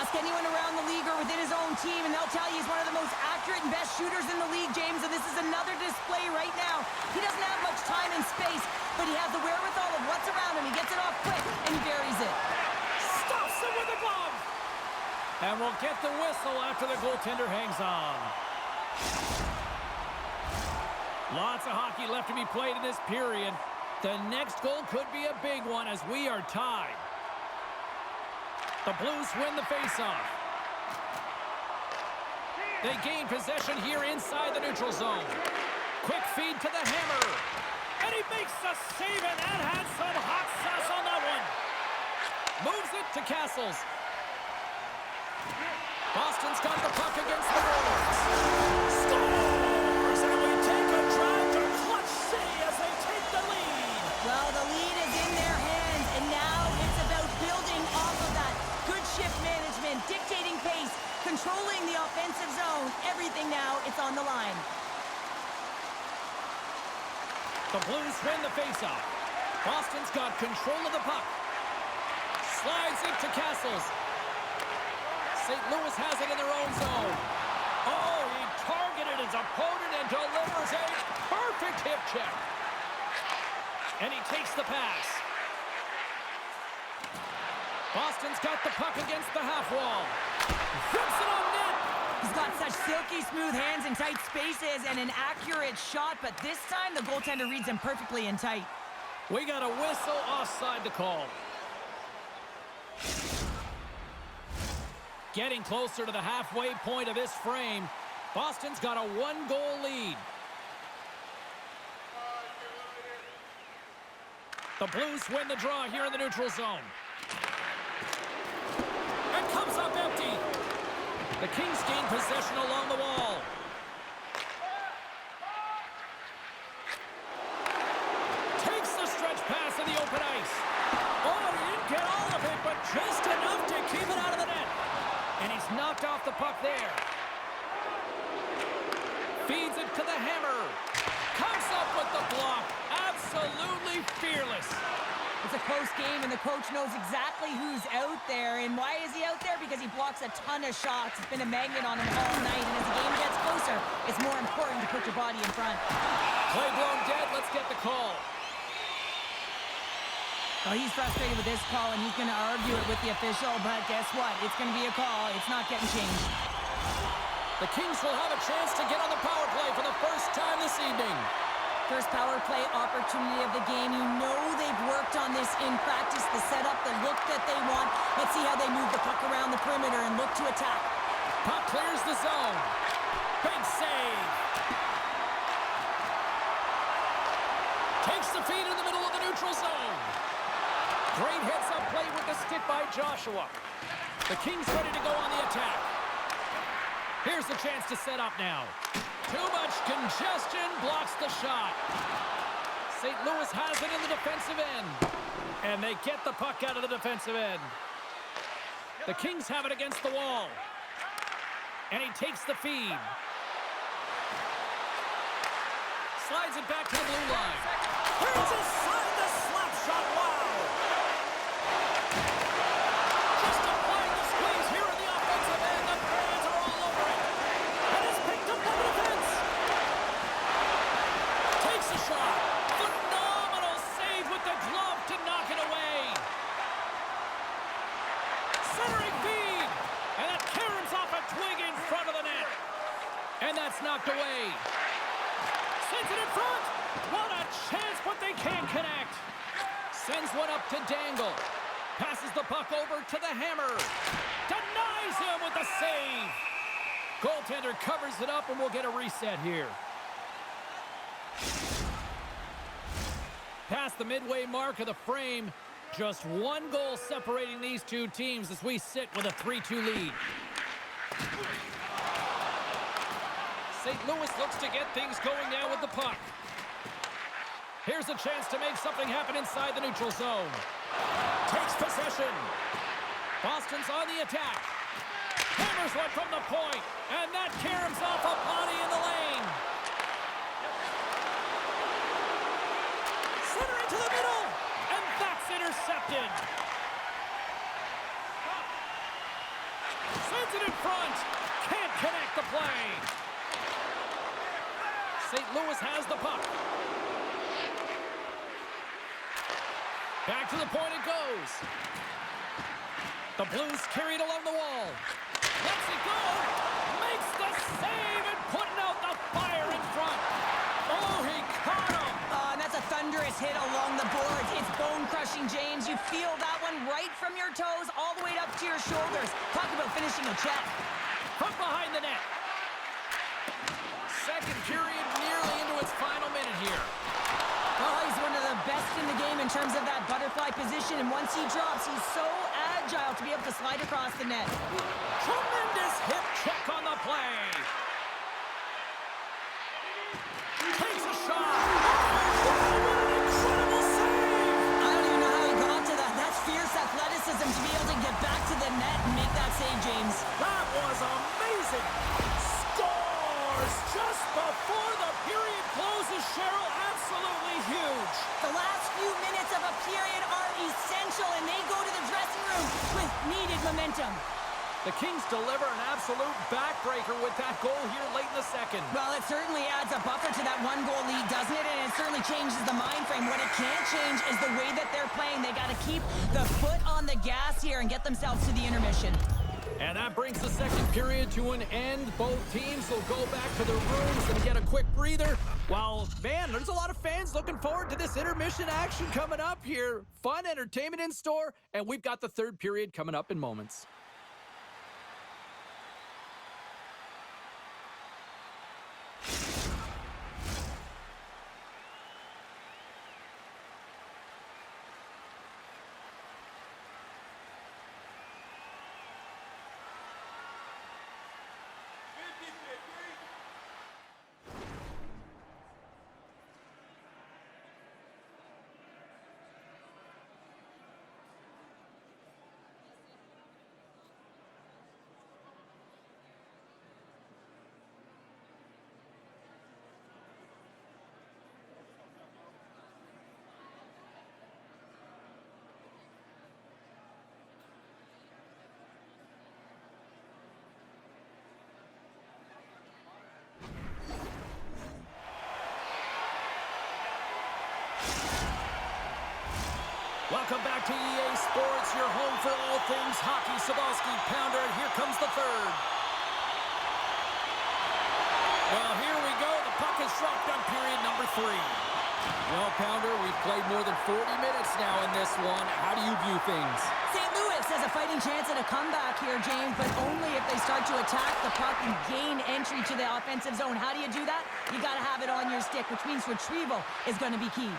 Ask anyone around the league or within his own team, and they'll tell you he's one of the most accurate and best shooters in the league, James, and this is another display right now. He doesn't have much time and space, but he has the wherewithal of what's around him. He gets it off quick, and he buries it. Stops him with a glove! And we'll get the whistle after the goaltender hangs on. Lots of hockey left to be played in this period. The next goal could be a big one as we are tied. The Blues win the faceoff. They gain possession here inside the neutral zone. Quick feed to the hammer. And he makes the save, and that had some hot sauce on that one. Moves it to Castles. Boston's got the puck against the boards. Scores! And we take a drive to clutch city as they take the lead. Well, the lead is in their hands, and now it's about building off of that. Good shift management, dictating pace, controlling the offensive zone. Everything now, it's on the line. The Blues win the faceoff. Boston's got control of the puck. Slides it to Castles. St. Louis has it in their own zone. Oh, he targeted his opponent and delivers a perfect hip check. And he takes the pass. Boston's got the puck against the half wall. Flips it on net. He's got such silky smooth hands in tight spaces and an accurate shot, but this time the goaltender reads him perfectly in tight. We got a whistle offside to call. Getting closer to the halfway point of this frame, Boston's got a one-goal lead. The Blues win the draw here in the neutral zone. It comes up empty. The Kings gain possession along the wall. Takes the stretch pass in the open ice. Oh, he didn't get all of it, but just enough to keep it out of the net. And he's knocked off the puck there. Feeds it to the hammer. Comes up with the block. Absolutely fearless. It's a close game, and the coach knows exactly who's out there. And why is he out there? Because he blocks a ton of shots. It's been a magnet on him all night. And as the game gets closer, it's more important to put your body in front. Play blown dead. Let's get the call. Well, he's frustrated with this call, and he's going to argue it with the official. But guess what? It's going to be a call. It's not getting changed. The Kings will have a chance to get on the power play for the first time this evening. First power play opportunity of the game. You know they've worked on this in practice, the setup, the look that they want. Let's see how they move the puck around the perimeter and look to attack. Puck clears the zone. Big save. Takes the feed in the middle of the neutral zone. Great heads-up play with the stick by Joshua. The Kings ready to go on the attack. Here's the chance to set up now. Too much congestion blocks the shot. St. Louis has it in the defensive end. And they get the puck out of the defensive end. The Kings have it against the wall. And he takes the feed. Slides it back to the blue line. Here's inside the slap shot. Wow! Just applying the squeeze here in the offensive end. The fans are all over it. And it's picked up by the defense. Takes a shot. Phenomenal save with the glove to knock it away. Centering feed. And that caroms off a twig in front of the net. And that's knocked away. Sends it in front. What a chance, but they can't connect. Sends one up to Dangle. Passes the puck over to the hammer. Denies him with the save. Goaltender covers it up, and we'll get a reset here. Past the midway mark of the frame. Just one goal separating these two teams as we sit with a 3-2 lead. St. Louis looks to get things going now with the puck. Here's a chance to make something happen inside the neutral zone. Takes possession. Boston's on the attack. Hammers one from the point, and that caroms off a body in the lane. Centering to the middle, and that's intercepted. Sends it in front. Can't connect the play. St. Louis has the puck. Back to the point it goes. The Blues carry it along the wall. Lets it go. Makes the save and putting out the fire in front. Oh, he caught him. And that's a thunderous hit along the boards. It's bone-crushing, James. You feel that one right from your toes all the way up to your shoulders. Talk about finishing a check. From behind the net. Second period nearly into its final minute here. Oh, he's one of the best in the game in terms of that butterfly position, and once he drops, he's so agile to be able to slide across the net. Tremendous hip check on the play. Takes a shot. Oh, what an incredible save. I don't even know how he got to that. That's fierce athleticism to be able to get back to the net and make that save, James. That was amazing. Scores just before the period closes, Cheryl. Absolutely huge. The last few minutes of a period are essential, and they go to the dressing room with needed momentum. The Kings deliver an absolute backbreaker with that goal here late in the second. Well, it certainly adds a buffer to that one-goal lead, doesn't it? And it certainly changes the mind frame. What it can't change is the way that they're playing. They got to keep the foot on the gas here and get themselves to the intermission. And that brings the second period to an end. Both teams will go back to their rooms and get a quick breather. Well, man, there's a lot of fans looking forward to this intermission action coming up here. Fun entertainment in store, and we've got the third period coming up in moments. Welcome back to EA Sports, your home for all things hockey. Cybulski, Pounder, and here comes the third. Well, here we go. The puck is dropped on period number 3. Well, Pounder, we've played more than 40 minutes now in this one. How do you view things? St. Louis has a fighting chance at a comeback here, James, but only if they start to attack the puck and gain entry to the offensive zone. How do you do that? You got to have it on your stick, which means retrieval is going to be key.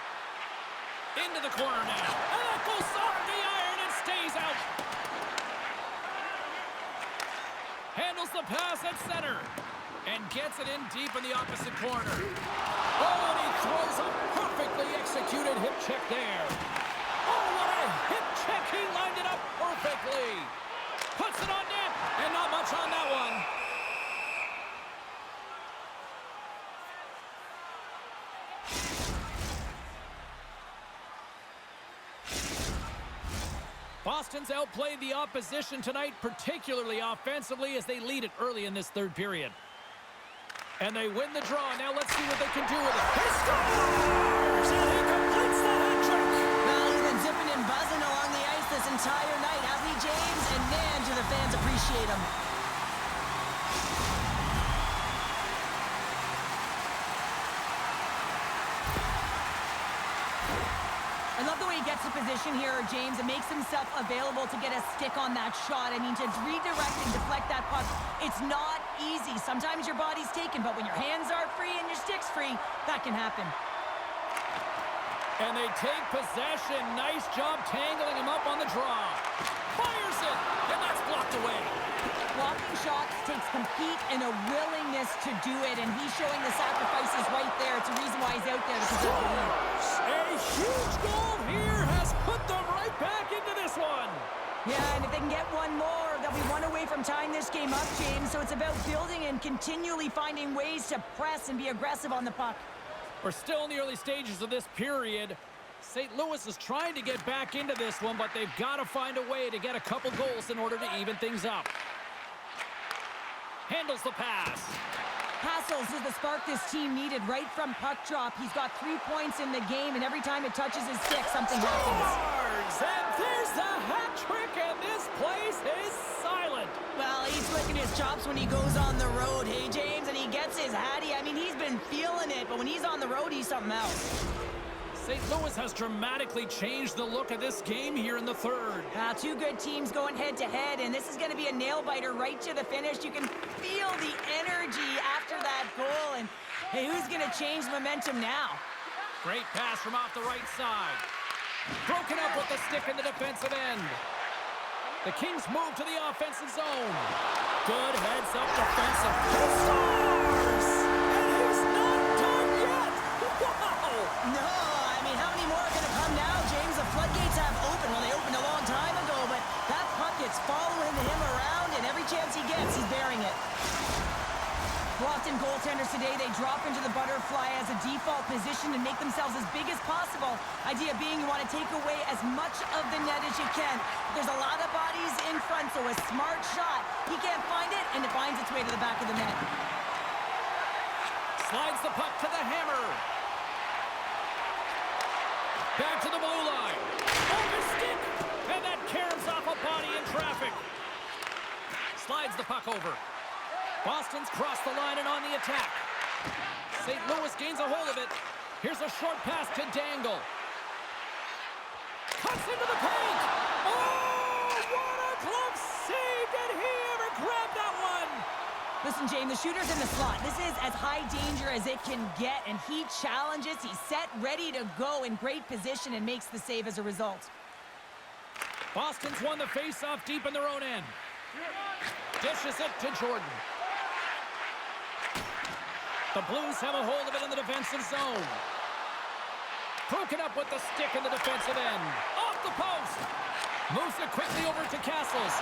Into the corner now. And that goes off the iron and stays out. Handles the pass at center. And gets it in deep in the opposite corner. Oh, and he throws a perfectly executed hip check there. Oh, what a hip check. He lined it up perfectly. Puts it on net. And not much on that one. Boston's outplayed the opposition tonight, particularly offensively, as they lead it early in this third period. And they win the draw. Now let's see what they can do with it. He scores! And he completes the hat trick! Well, he's been zipping and buzzing along the ice this entire night, hasn't he, James? And man, do the fans appreciate him. I love the way he gets the position here, James, and makes himself available to get a stick on that shot. I mean, to redirect and deflect that puck, it's not easy. Sometimes your body's taken, but when your hands are free and your stick's free, that can happen. And they take possession. Nice job tangling him up on the draw. Fires it, and that's blocked away. Blocking shots takes compete and a willingness to do it, and he's showing the sacrifices right there. It's a reason why he's out there to preserve the lead. A huge goal here has put them right back into this one. Yeah, and if they can get one more, they'll be one away from tying this game up, James. So it's about building and continually finding ways to press and be aggressive on the puck. We're still in the early stages of this period. St. Louis is trying to get back into this one, but they've got to find a way to get a couple goals in order to even things up. Handles the pass. Hassels is the spark this team needed right from puck drop. He's got 3 points in the game, and every time it touches his stick, something happens. Scores! And there's the hat trick, and this place is silent. Well, he's licking his chops when he goes on the road, hey, James, and he gets his hattie. I mean, he's been feeling it, but when he's on the road, he's something else. St. Louis has dramatically changed the look of this game here in the third. Two good teams going head-to-head, and this is going to be a nail-biter right to the finish. You can feel the energy after that goal, and hey, who's going to change momentum now? Great pass from off the right side. Broken up with the stick in the defensive end. The Kings move to the offensive zone. Good heads-up defensive. Stars! And he's not done yet! Wow! No, I mean, how many more are going to come now, James? The floodgates have opened. Well, they opened a long time ago, but that puck is following him around, and every chance he gets, he's bearing it. Boston goaltenders today, they drop into the butterfly as a default position and make themselves as big as possible. Idea being you want to take away as much of the net as you can. There's a lot of bodies in front, so a smart shot. He can't find it, and it finds its way to the back of the net. Slides the puck to the hammer. Back to the blue line. Over stick! And that caroms off a body in traffic. Slides the puck over. Boston's crossed the line and on the attack. St. Louis gains a hold of it. Here's a short pass to Dangle. Cuts into the paint. Oh, what a glove save. Did he ever grab that one? Listen, James, the shooter's in the slot. This is as high danger as it can get, and he challenges. He's set, ready to go, in great position, and makes the save as a result. Boston's won the face-off deep in their own end. Dishes it to Jordan. The Blues have a hold of it in the defensive zone. Broken up with the stick in the defensive end. Off the post. Moves it quickly over to Castles.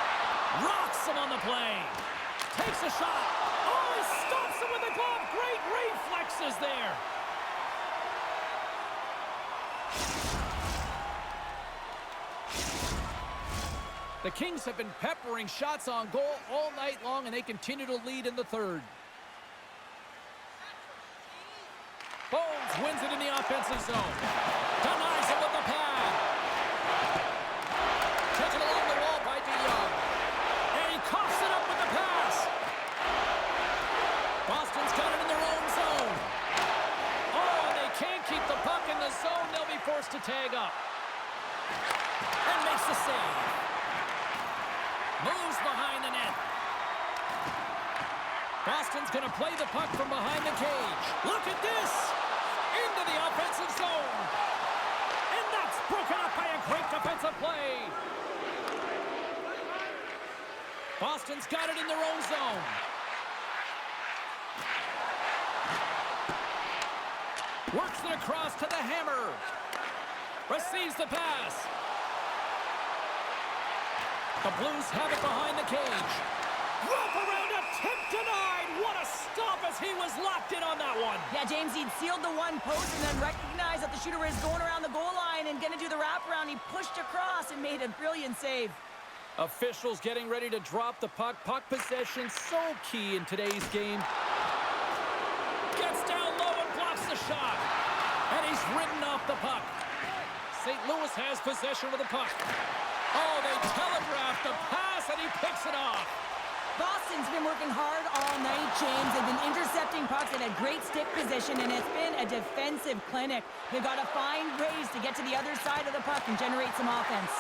Rocks him on the play. Takes a shot. Oh, he stops him with a glove. Great reflexes there. The Kings have been peppering shots on goal all night long, and they continue to lead in the third. Bones wins it in the offensive zone. Denies him with the pad. Taken along the wall by DeYoung. And he coughs it up with the pass. Boston's got it in their own zone. Oh, and they can't keep the puck in the zone. They'll be forced to tag up. And makes the save. Moves behind the net. Boston's going to play the puck from behind the cage. Look at this! Into the offensive zone. And that's broken up by a great defensive play. Boston's got it in their own zone. Works it across to the hammer. Receives the pass. The Blues have it behind the cage. Wrap around, a tip denied. What a stop as he was locked in on that one. Yeah, James, he'd sealed the one post and then recognized that the shooter is going around the goal line and going to do the wraparound. He pushed across and made a brilliant save. Officials getting ready to drop the puck. Puck possession so key in today's game. Gets down low and blocks the shot. And he's ridden off the puck. St. Louis has possession of the puck. Oh, they telegraphed the pass, and he picks it off. Boston's been working hard all night, James. They've been intercepting pucks. They've had great stick position, and it's been a defensive clinic. They've got to find ways to get to the other side of the puck and generate some offense.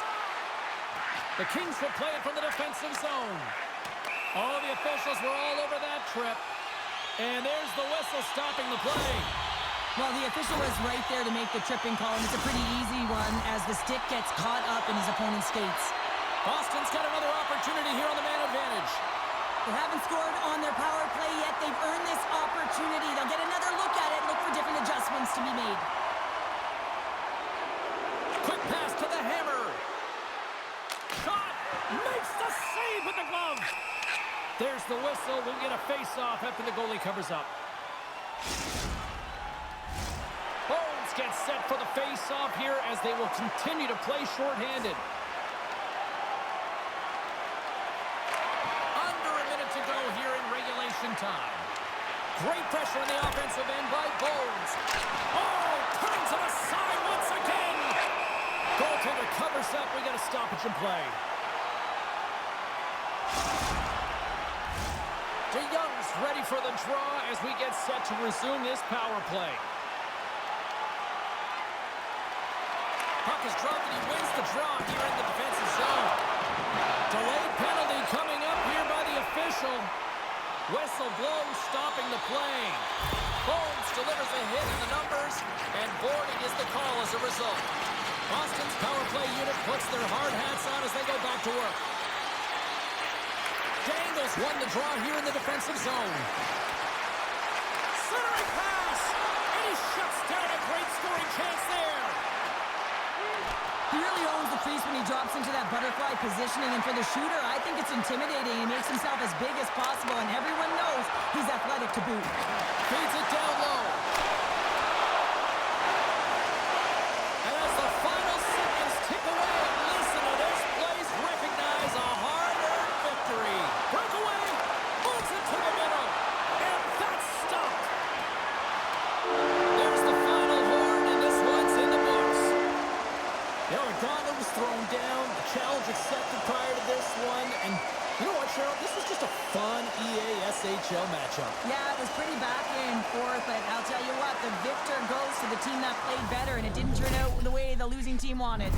The Kings will play it from the defensive zone. All the officials were all over that trip. And there's the whistle stopping the play. Well, the official was right there to make the tripping call, and it's a pretty easy one as the stick gets caught up in his opponent's skates. Boston's got another opportunity here on the man advantage. They haven't scored on their power play yet. They've earned this opportunity. They'll get another look at it, look for different adjustments to be made. Quick pass to the hammer. Shot! Makes the save with the glove. There's the whistle. We'll get a face-off after the goalie covers up. Bones gets set for the face-off here as they will continue to play shorthanded. Under a minute to go here in regulation time. Great pressure on the offensive end by Bones. Oh, turns it aside once again. Goaltender covers up. We got a stoppage in play. DeYoung's ready for the draw as we get set to resume this power play. Puck is dropped and he wins the draw here in the defensive zone. Delayed penalty coming up here by the official. Whistle blows, stopping the play. Bones delivers a hit in the numbers, and boarding is the call as a result. Boston's power play unit puts their hard hats on as they go back to work. Dangles won the draw here in the defensive zone. Centering pass! And he shuts down a great scoring chance there. He really owns the crease when he drops into that butterfly positioning, and for the shooter, I think it's intimidating. He makes himself as big as possible, and everyone knows he's athletic to boot. Feeds it down low. And as the final seconds tick away, listen to this place recognize a hard-earned victory. Breakaway, moves it to the middle, and that's stopped. There's the final horn, and this one's in the books. You know, a gauntlet was thrown down, a challenge accepted prior to this one, and you know what, Cheryl? This was just a fun EASHL matchup. Yeah, it was pretty back and forth, but I'll tell you what, the victor goes to the team that played better, and it didn't turn out the way the losing team wanted.